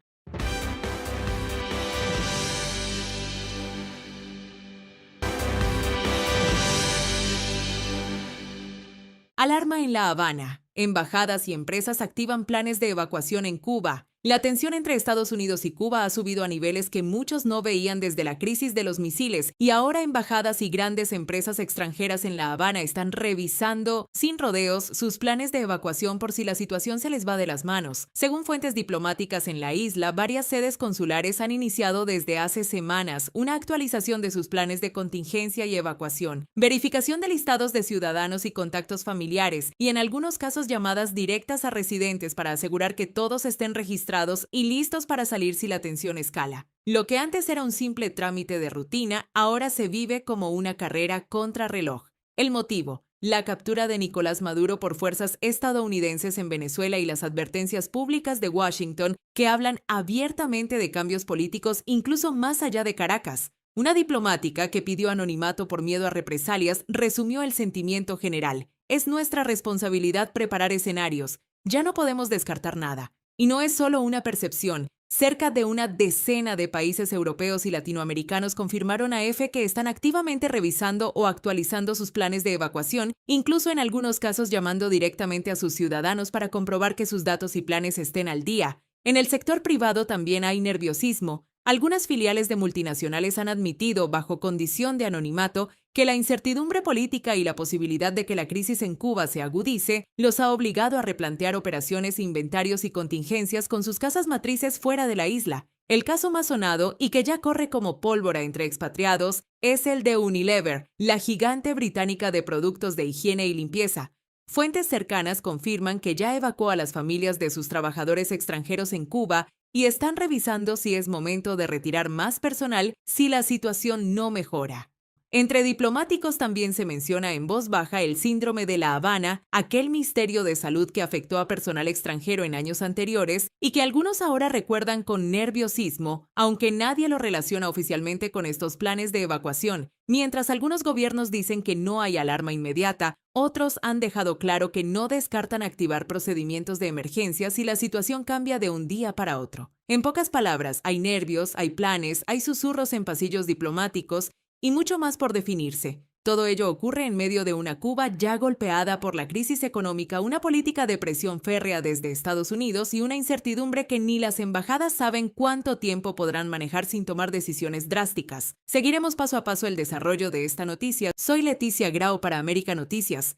Alarma en La Habana. Embajadas y empresas activan planes de evacuación en Cuba. La tensión entre Estados Unidos y Cuba ha subido a niveles que muchos no veían desde la crisis de los misiles y ahora embajadas y grandes empresas extranjeras en La Habana están revisando sin rodeos sus planes de evacuación por si la situación se les va de las manos. Según fuentes diplomáticas en la isla, varias sedes consulares han iniciado desde hace semanas una actualización de sus planes de contingencia y evacuación, verificación de listados de ciudadanos y contactos familiares y en algunos casos llamadas directas a residentes para asegurar que todos estén registrados y listos para salir si la tensión escala. Lo que antes era un simple trámite de rutina, ahora se vive como una carrera contrarreloj. El motivo: la captura de Nicolás Maduro por fuerzas estadounidenses en Venezuela y las advertencias públicas de Washington que hablan abiertamente de cambios políticos incluso más allá de Caracas. Una diplomática que pidió anonimato por miedo a represalias resumió el sentimiento general. Es nuestra responsabilidad preparar escenarios. Ya no podemos descartar nada. Y no es solo una percepción. Cerca de una decena de países europeos y latinoamericanos confirmaron a EFE que están activamente revisando o actualizando sus planes de evacuación, incluso en algunos casos llamando directamente a sus ciudadanos para comprobar que sus datos y planes estén al día. En el sector privado también hay nerviosismo. Algunas filiales de multinacionales han admitido, bajo condición de anonimato, que la incertidumbre política y la posibilidad de que la crisis en Cuba se agudice los ha obligado a replantear operaciones, inventarios y contingencias con sus casas matrices fuera de la isla. El caso más sonado, y que ya corre como pólvora entre expatriados, es el de Unilever, la gigante británica de productos de higiene y limpieza. Fuentes cercanas confirman que ya evacuó a las familias de sus trabajadores extranjeros en Cuba y están revisando si es momento de retirar más personal si la situación no mejora. Entre diplomáticos también se menciona en voz baja el síndrome de La Habana, aquel misterio de salud que afectó a personal extranjero en años anteriores y que algunos ahora recuerdan con nerviosismo, aunque nadie lo relaciona oficialmente con estos planes de evacuación. Mientras algunos gobiernos dicen que no hay alarma inmediata, otros han dejado claro que no descartan activar procedimientos de emergencia si la situación cambia de un día para otro. En pocas palabras, hay nervios, hay planes, hay susurros en pasillos diplomáticos y mucho más por definirse. Todo ello ocurre en medio de una Cuba ya golpeada por la crisis económica, una política de presión férrea desde Estados Unidos y una incertidumbre que ni las embajadas saben cuánto tiempo podrán manejar sin tomar decisiones drásticas. Seguiremos paso a paso el desarrollo de esta noticia. Soy Leticia Grau para América Noticias.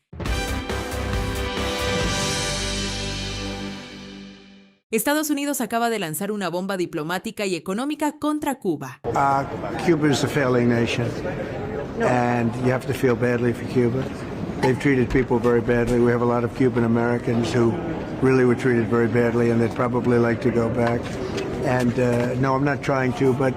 Estados Unidos acaba de lanzar una bomba diplomática y económica contra Cuba. Cuba is a failing nation, and you have to feel badly for Cuba. They've treated people very badly. We have a lot of Cuban Americans who really were treated very badly, and they'd probably like to go back. And no, I'm not trying to, but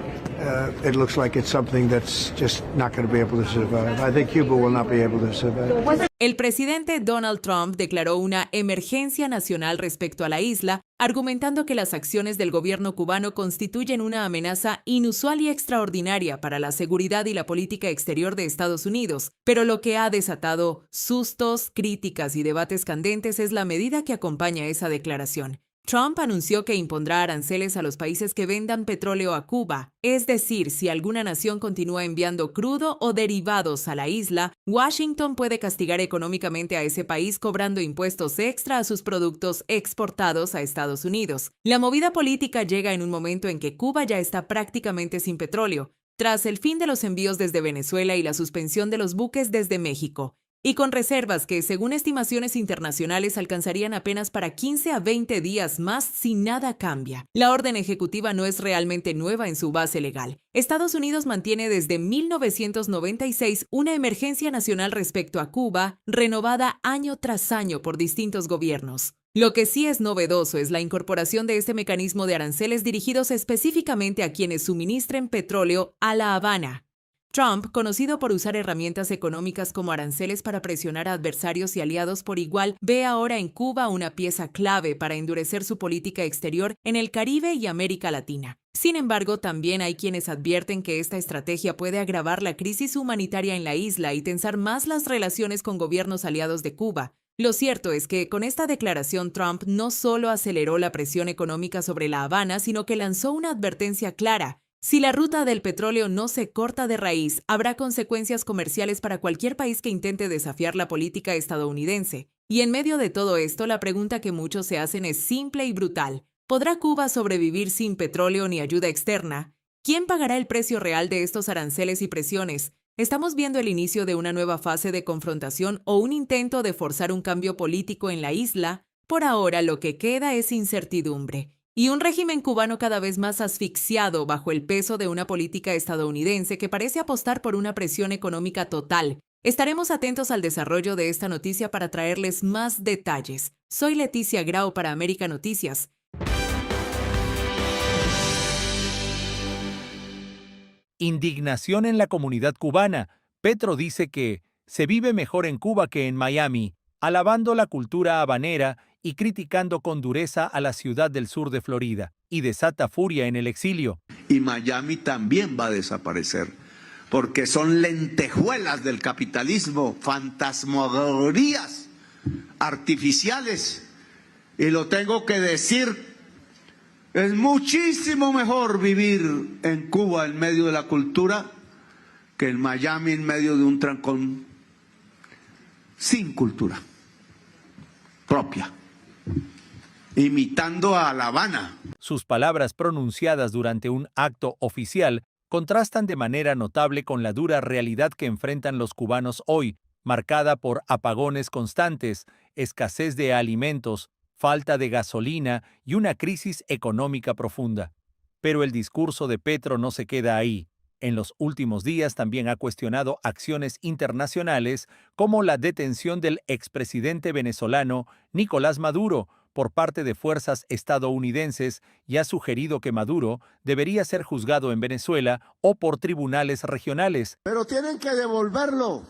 it looks like it's something that's just not going to be able to survive. I think Cuba will not be able to survive. El presidente Donald Trump declaró una emergencia nacional respecto a la isla, argumentando que las acciones del gobierno cubano constituyen una amenaza inusual y extraordinaria para la seguridad y la política exterior de Estados Unidos. Pero lo que ha desatado sustos, críticas y debates candentes es la medida que acompaña esa declaración. Trump anunció que impondrá aranceles a los países que vendan petróleo a Cuba, es decir, si alguna nación continúa enviando crudo o derivados a la isla, Washington puede castigar económicamente a ese país cobrando impuestos extra a sus productos exportados a Estados Unidos. La movida política llega en un momento en que Cuba ya está prácticamente sin petróleo, tras el fin de los envíos desde Venezuela y la suspensión de los buques desde México, y con reservas que, según estimaciones internacionales, alcanzarían apenas para 15 a 20 días más si nada cambia. La orden ejecutiva no es realmente nueva en su base legal. Estados Unidos mantiene desde 1996 una emergencia nacional respecto a Cuba, renovada año tras año por distintos gobiernos. Lo que sí es novedoso es la incorporación de este mecanismo de aranceles dirigidos específicamente a quienes suministren petróleo a La Habana. Trump, conocido por usar herramientas económicas como aranceles para presionar a adversarios y aliados por igual, ve ahora en Cuba una pieza clave para endurecer su política exterior en el Caribe y América Latina. Sin embargo, también hay quienes advierten que esta estrategia puede agravar la crisis humanitaria en la isla y tensar más las relaciones con gobiernos aliados de Cuba. Lo cierto es que con esta declaración Trump no solo aceleró la presión económica sobre La Habana, sino que lanzó una advertencia clara. Si la ruta del petróleo no se corta de raíz, habrá consecuencias comerciales para cualquier país que intente desafiar la política estadounidense. Y en medio de todo esto, la pregunta que muchos se hacen es simple y brutal. ¿Podrá Cuba sobrevivir sin petróleo ni ayuda externa? ¿Quién pagará el precio real de estos aranceles y presiones? ¿Estamos viendo el inicio de una nueva fase de confrontación o un intento de forzar un cambio político en la isla? Por ahora, lo que queda es incertidumbre. Y un régimen cubano cada vez más asfixiado bajo el peso de una política estadounidense que parece apostar por una presión económica total. Estaremos atentos al desarrollo de esta noticia para traerles más detalles. Soy Leticia Grau para América Noticias. Indignación en la comunidad cubana. Petro dice que se vive mejor en Cuba que en Miami, alabando la cultura habanera y criticando con dureza a la ciudad del sur de Florida, y desata furia en el exilio. Y Miami también va a desaparecer, porque son lentejuelas del capitalismo, fantasmagorías artificiales. Y lo tengo que decir, es muchísimo mejor vivir en Cuba en medio de la cultura que en Miami en medio de un trancón sin cultura propia, imitando a La Habana. Sus palabras pronunciadas durante un acto oficial contrastan de manera notable con la dura realidad que enfrentan los cubanos hoy, marcada por apagones constantes, escasez de alimentos, falta de gasolina y una crisis económica profunda. Pero el discurso de Petro no se queda ahí. En los últimos días también ha cuestionado acciones internacionales como la detención del expresidente venezolano Nicolás Maduro por parte de fuerzas estadounidenses y ha sugerido que Maduro debería ser juzgado en Venezuela o por tribunales regionales. Pero tienen que devolverlo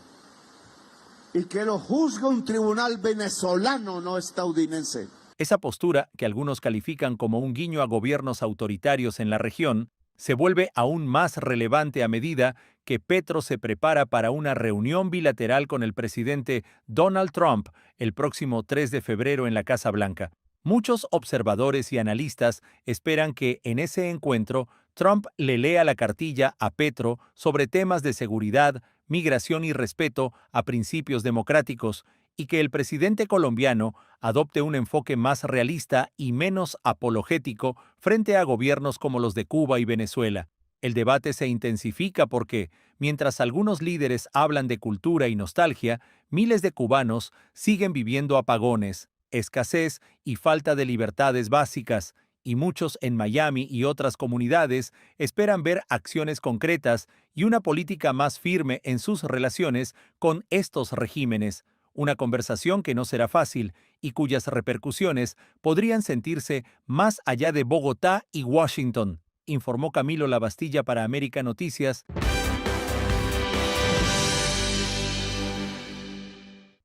y que lo juzgue un tribunal venezolano, no estadounidense. Esa postura, que algunos califican como un guiño a gobiernos autoritarios en la región, se vuelve aún más relevante a medida que Petro se prepara para una reunión bilateral con el presidente Donald Trump el próximo 3 de febrero en la Casa Blanca. Muchos observadores y analistas esperan que en ese encuentro Trump le lea la cartilla a Petro sobre temas de seguridad, migración y respeto a principios democráticos, y que el presidente colombiano adopte un enfoque más realista y menos apologético frente a gobiernos como los de Cuba y Venezuela. El debate se intensifica porque, mientras algunos líderes hablan de cultura y nostalgia, miles de cubanos siguen viviendo apagones, escasez y falta de libertades básicas, y muchos en Miami y otras comunidades esperan ver acciones concretas y una política más firme en sus relaciones con estos regímenes. Una conversación que no será fácil y cuyas repercusiones podrían sentirse más allá de Bogotá y Washington. informó Camilo Lavastilla para América Noticias.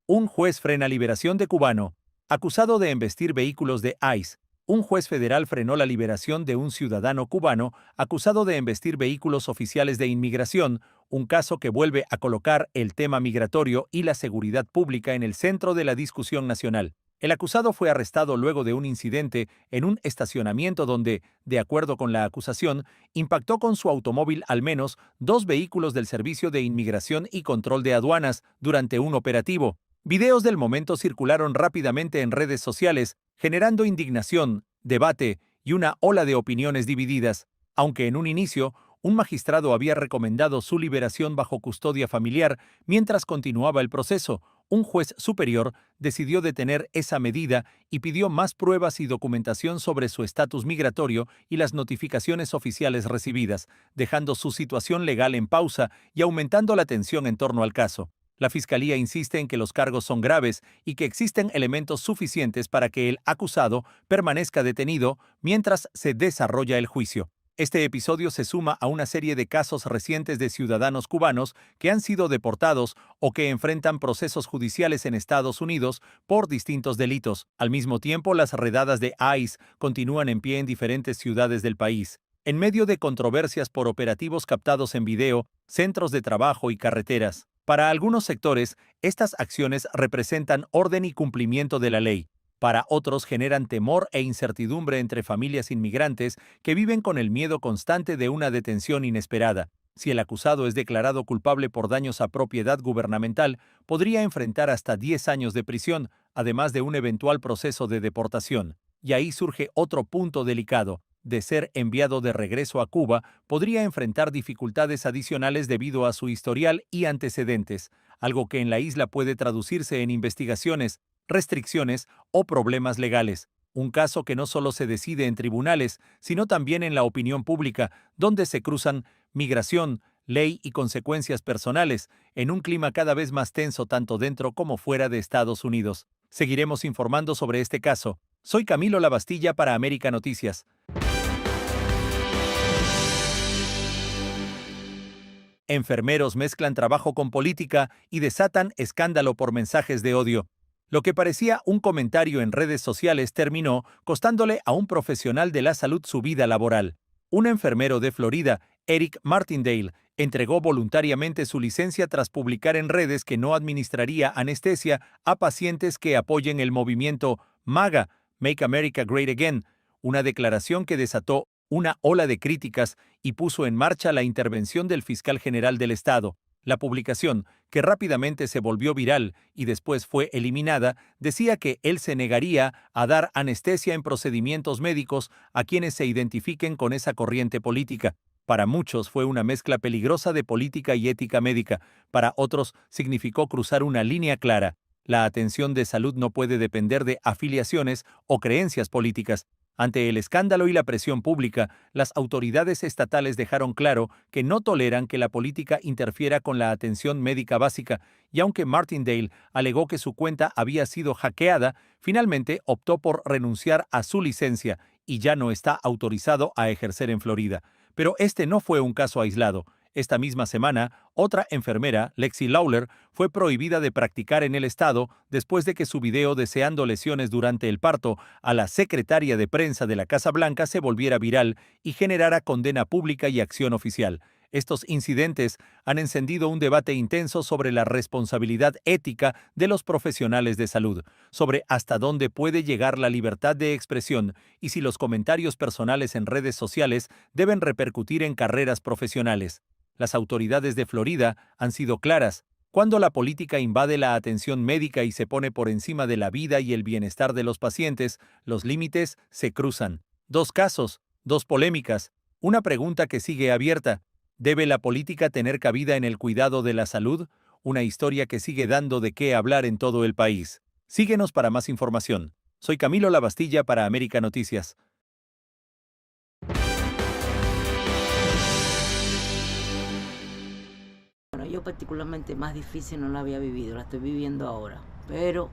Un juez frena liberación de cubano, acusado de embestir vehículos de ICE. Un juez federal frenó la liberación de un ciudadano cubano acusado de embestir vehículos oficiales de inmigración, un caso que vuelve a colocar el tema migratorio y la seguridad pública en el centro de la discusión nacional. El acusado fue arrestado luego de un incidente en un estacionamiento donde, de acuerdo con la acusación, impactó con su automóvil al menos 2 vehículos del Servicio de Inmigración y Control de Aduanas durante un operativo. Videos del momento circularon rápidamente en redes sociales, generando indignación, debate y una ola de opiniones divididas. Aunque en un inicio, un magistrado había recomendado su liberación bajo custodia familiar mientras continuaba el proceso, un juez superior decidió detener esa medida y pidió más pruebas y documentación sobre su estatus migratorio y las notificaciones oficiales recibidas, dejando su situación legal en pausa y aumentando la tensión en torno al caso. La Fiscalía insiste en que los cargos son graves y que existen elementos suficientes para que el acusado permanezca detenido mientras se desarrolla el juicio. Este episodio se suma a una serie de casos recientes de ciudadanos cubanos que han sido deportados o que enfrentan procesos judiciales en Estados Unidos por distintos delitos. Al mismo tiempo, las redadas de ICE continúan en pie en diferentes ciudades del país. En medio de controversias por operativos captados en video, centros de trabajo y carreteras. Para algunos sectores, estas acciones representan orden y cumplimiento de la ley. Para otros generan temor e incertidumbre entre familias inmigrantes que viven con el miedo constante de una detención inesperada. Si el acusado es declarado culpable por daños a propiedad gubernamental, podría enfrentar hasta 10 años de prisión, además de un eventual proceso de deportación. Y ahí surge otro punto delicado. De ser enviado de regreso a Cuba, podría enfrentar dificultades adicionales debido a su historial y antecedentes, algo que en la isla puede traducirse en investigaciones, restricciones o problemas legales. Un caso que no solo se decide en tribunales, sino también en la opinión pública, donde se cruzan migración, ley y consecuencias personales, en un clima cada vez más tenso tanto dentro como fuera de Estados Unidos. Seguiremos informando sobre este caso. Soy Camilo Lavastilla para América Noticias. Enfermeros mezclan trabajo con política y desatan escándalo por mensajes de odio. Lo que parecía un comentario en redes sociales terminó costándole a un profesional de la salud su vida laboral. Un enfermero de Florida, Eric Martindale, entregó voluntariamente su licencia tras publicar en redes que no administraría anestesia a pacientes que apoyen el movimiento MAGA, Make America Great Again, una declaración que desató una ola de críticas y puso en marcha la intervención del fiscal general del estado. La publicación, que rápidamente se volvió viral y después fue eliminada, decía que él se negaría a dar anestesia en procedimientos médicos a quienes se identifiquen con esa corriente política. Para muchos fue una mezcla peligrosa de política y ética médica, para otros significó cruzar una línea clara. La atención de salud no puede depender de afiliaciones o creencias políticas. Ante el escándalo y la presión pública, las autoridades estatales dejaron claro que no toleran que la política interfiera con la atención médica básica, y aunque Martindale alegó que su cuenta había sido hackeada, finalmente optó por renunciar a su licencia y ya no está autorizado a ejercer en Florida. Pero este no fue un caso aislado. Esta misma semana, otra enfermera, Lexi Lawler, fue prohibida de practicar en el estado después de que su video deseando lesiones durante el parto a la secretaria de prensa de la Casa Blanca se volviera viral y generara condena pública y acción oficial. Estos incidentes han encendido un debate intenso sobre la responsabilidad ética de los profesionales de salud, sobre hasta dónde puede llegar la libertad de expresión y si los comentarios personales en redes sociales deben repercutir en carreras profesionales. Las autoridades de Florida han sido claras. Cuando la política invade la atención médica y se pone por encima de la vida y el bienestar de los pacientes, los límites se cruzan. 2 casos, 2 polémicas, una pregunta que sigue abierta. ¿Debe la política tener cabida en el cuidado de la salud? Una historia que sigue dando de qué hablar en todo el país. Síguenos para más información. Soy Camilo Lavastilla para América Noticias. Bueno, yo particularmente más difícil no la había vivido, la estoy viviendo ahora, pero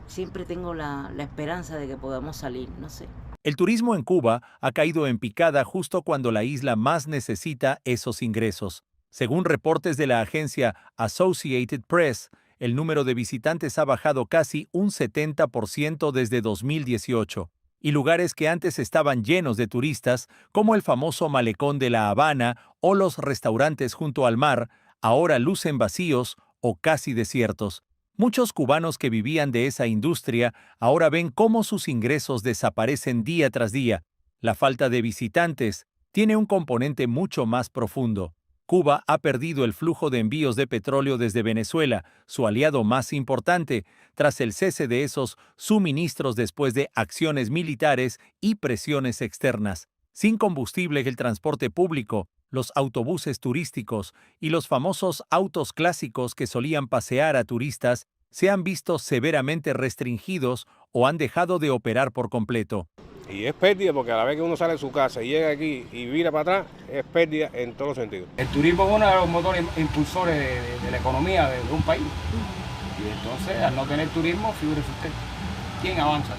siempre tengo la esperanza de que podamos salir, no sé. El turismo en Cuba ha caído en picada justo cuando la isla más necesita esos ingresos. Según reportes de la agencia Associated Press, el número de visitantes ha bajado casi un 70% desde 2018, y lugares que antes estaban llenos de turistas, como el famoso malecón de La Habana o los restaurantes junto al mar, ahora lucen vacíos o casi desiertos. Muchos cubanos que vivían de esa industria ahora ven cómo sus ingresos desaparecen día tras día. La falta de visitantes tiene un componente mucho más profundo. Cuba ha perdido el flujo de envíos de petróleo desde Venezuela, su aliado más importante, tras el cese de esos suministros después de acciones militares y presiones externas. Sin combustible, el transporte público, los autobuses turísticos y los famosos autos clásicos que solían pasear a turistas se han visto severamente restringidos o han dejado de operar por completo. Y es pérdida porque a la vez que uno sale de su casa y llega aquí y vira para atrás, es pérdida en todos los sentidos. El turismo es uno de los motores impulsores de la economía de un país. Y entonces, al no tener turismo, figúrese usted, ¿quién avanza?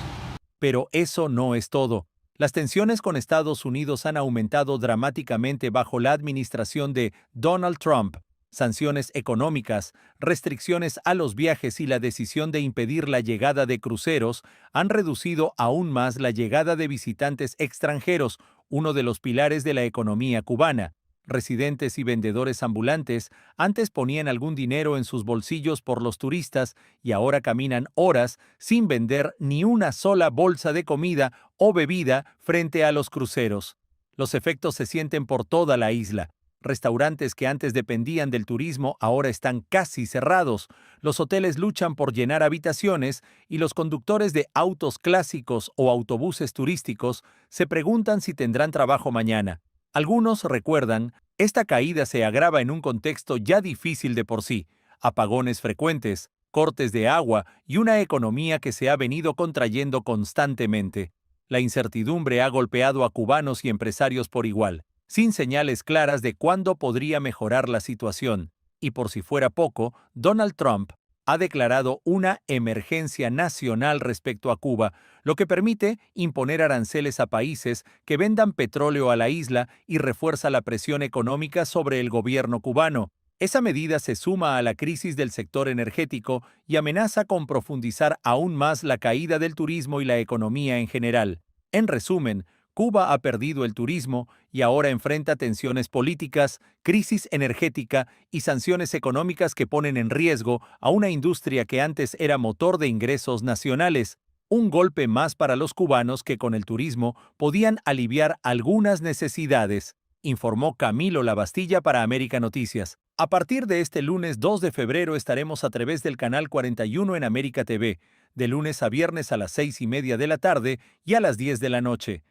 Pero eso no es todo. Las tensiones con Estados Unidos han aumentado dramáticamente bajo la administración de Donald Trump. Sanciones económicas, restricciones a los viajes y la decisión de impedir la llegada de cruceros han reducido aún más la llegada de visitantes extranjeros, uno de los pilares de la economía cubana. Residentes y vendedores ambulantes antes ponían algún dinero en sus bolsillos por los turistas y ahora caminan horas sin vender ni una sola bolsa de comida o bebida frente a los cruceros. Los efectos se sienten por toda la isla. Restaurantes que antes dependían del turismo ahora están casi cerrados, los hoteles luchan por llenar habitaciones y los conductores de autos clásicos o autobuses turísticos se preguntan si tendrán trabajo mañana. Algunos recuerdan, esta caída se agrava en un contexto ya difícil de por sí, apagones frecuentes, cortes de agua y una economía que se ha venido contrayendo constantemente. La incertidumbre ha golpeado a cubanos y empresarios por igual, sin señales claras de cuándo podría mejorar la situación. Y por si fuera poco, Donald Trump ha declarado una emergencia nacional respecto a Cuba, lo que permite imponer aranceles a países que vendan petróleo a la isla y refuerza la presión económica sobre el gobierno cubano. Esa medida se suma a la crisis del sector energético y amenaza con profundizar aún más la caída del turismo y la economía en general. En resumen, Cuba ha perdido el turismo y ahora enfrenta tensiones políticas, crisis energética y sanciones económicas que ponen en riesgo a una industria que antes era motor de ingresos nacionales. Un golpe más para los cubanos que con el turismo podían aliviar algunas necesidades, informó Camilo Labastilla para América Noticias. A partir de este lunes 2 de febrero estaremos a través del canal 41 en América TV, de lunes a viernes a las 6:30 de la tarde y a las 10 de la noche.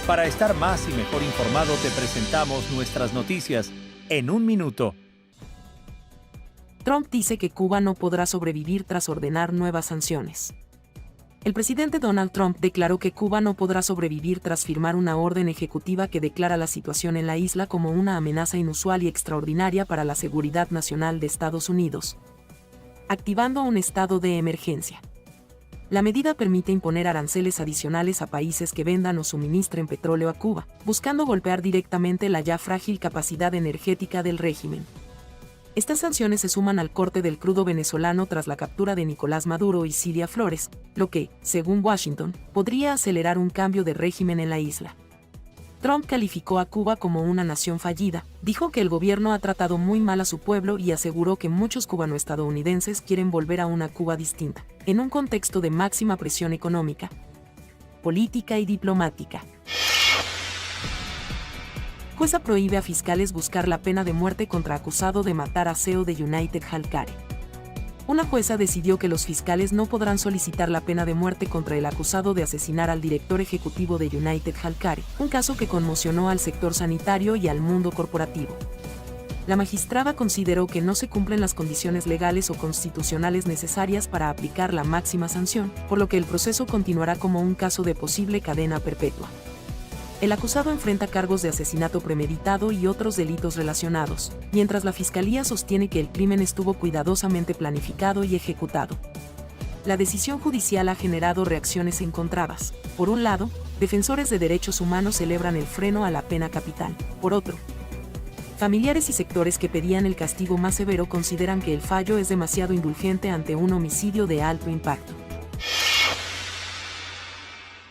Para estar más y mejor informado te presentamos nuestras noticias en un minuto. Trump dice que Cuba no podrá sobrevivir tras ordenar nuevas sanciones. El presidente Donald Trump declaró que Cuba no podrá sobrevivir tras firmar una orden ejecutiva que declara la situación en la isla como una amenaza inusual y extraordinaria para la seguridad nacional de Estados Unidos, activando un estado de emergencia. La medida permite imponer aranceles adicionales a países que vendan o suministren petróleo a Cuba, buscando golpear directamente la ya frágil capacidad energética del régimen. Estas sanciones se suman al corte del crudo venezolano tras la captura de Nicolás Maduro y Cilia Flores, lo que, según Washington, podría acelerar un cambio de régimen en la isla. Trump calificó a Cuba como una nación fallida, dijo que el gobierno ha tratado muy mal a su pueblo y aseguró que muchos cubanoestadounidenses quieren volver a una Cuba distinta, en un contexto de máxima presión económica, política y diplomática. Jueza prohíbe a fiscales buscar la pena de muerte contra acusado de matar a CEO de United Healthcare. Una jueza decidió que los fiscales no podrán solicitar la pena de muerte contra el acusado de asesinar al director ejecutivo de United Healthcare, un caso que conmocionó al sector sanitario y al mundo corporativo. La magistrada consideró que no se cumplen las condiciones legales o constitucionales necesarias para aplicar la máxima sanción, por lo que el proceso continuará como un caso de posible cadena perpetua. El acusado enfrenta cargos de asesinato premeditado y otros delitos relacionados, mientras la fiscalía sostiene que el crimen estuvo cuidadosamente planificado y ejecutado. La decisión judicial ha generado reacciones encontradas. Por un lado, defensores de derechos humanos celebran el freno a la pena capital. Por otro, familiares y sectores que pedían el castigo más severo consideran que el fallo es demasiado indulgente ante un homicidio de alto impacto.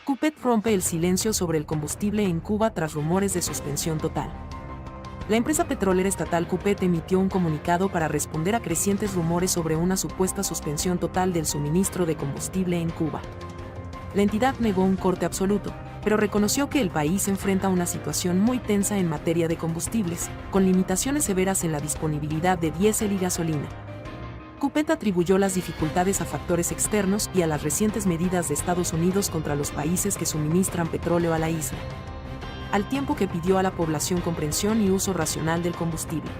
CUPET rompe el silencio sobre el combustible en Cuba tras rumores de suspensión total. La empresa petrolera estatal CUPET emitió un comunicado para responder a crecientes rumores sobre una supuesta suspensión total del suministro de combustible en Cuba. La entidad negó un corte absoluto, pero reconoció que el país enfrenta una situación muy tensa en materia de combustibles, con limitaciones severas en la disponibilidad de diésel y gasolina. CUPET atribuyó las dificultades a factores externos y a las recientes medidas de Estados Unidos contra los países que suministran petróleo a la isla, al tiempo que pidió a la población comprensión y uso racional del combustible.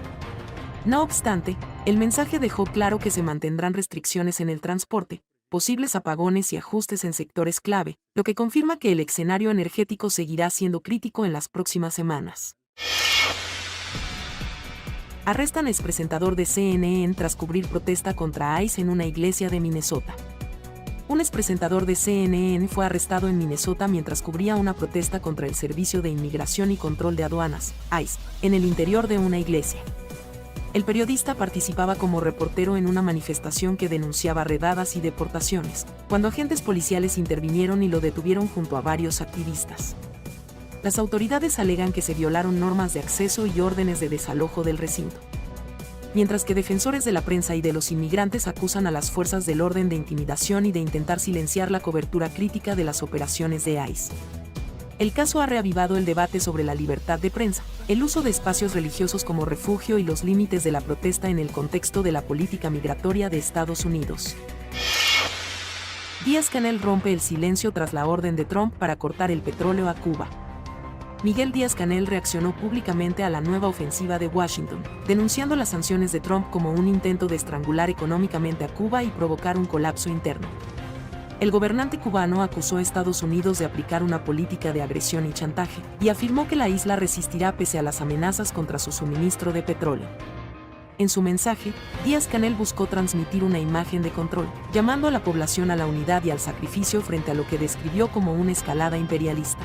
No obstante, el mensaje dejó claro que se mantendrán restricciones en el transporte, posibles apagones y ajustes en sectores clave, lo que confirma que el escenario energético seguirá siendo crítico en las próximas semanas. Arrestan expresentador de CNN tras cubrir protesta contra ICE en una iglesia de Minnesota. Un expresentador de CNN fue arrestado en Minnesota mientras cubría una protesta contra el Servicio de Inmigración y Control de Aduanas, ICE, en el interior de una iglesia. El periodista participaba como reportero en una manifestación que denunciaba redadas y deportaciones, cuando agentes policiales intervinieron y lo detuvieron junto a varios activistas. Las autoridades alegan que se violaron normas de acceso y órdenes de desalojo del recinto, mientras que defensores de la prensa y de los inmigrantes acusan a las fuerzas del orden de intimidación y de intentar silenciar la cobertura crítica de las operaciones de ICE. El caso ha reavivado el debate sobre la libertad de prensa, el uso de espacios religiosos como refugio y los límites de la protesta en el contexto de la política migratoria de Estados Unidos. Díaz-Canel rompe el silencio tras la orden de Trump para cortar el petróleo a Cuba. Miguel Díaz-Canel reaccionó públicamente a la nueva ofensiva de Washington, denunciando las sanciones de Trump como un intento de estrangular económicamente a Cuba y provocar un colapso interno. El gobernante cubano acusó a Estados Unidos de aplicar una política de agresión y chantaje, y afirmó que la isla resistirá pese a las amenazas contra su suministro de petróleo. En su mensaje, Díaz-Canel buscó transmitir una imagen de control, llamando a la población a la unidad y al sacrificio frente a lo que describió como una escalada imperialista.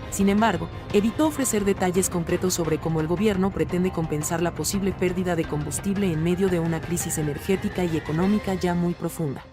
Sin embargo, evitó ofrecer detalles concretos sobre cómo el gobierno pretende compensar la posible pérdida de combustible en medio de una crisis energética y económica ya muy profunda.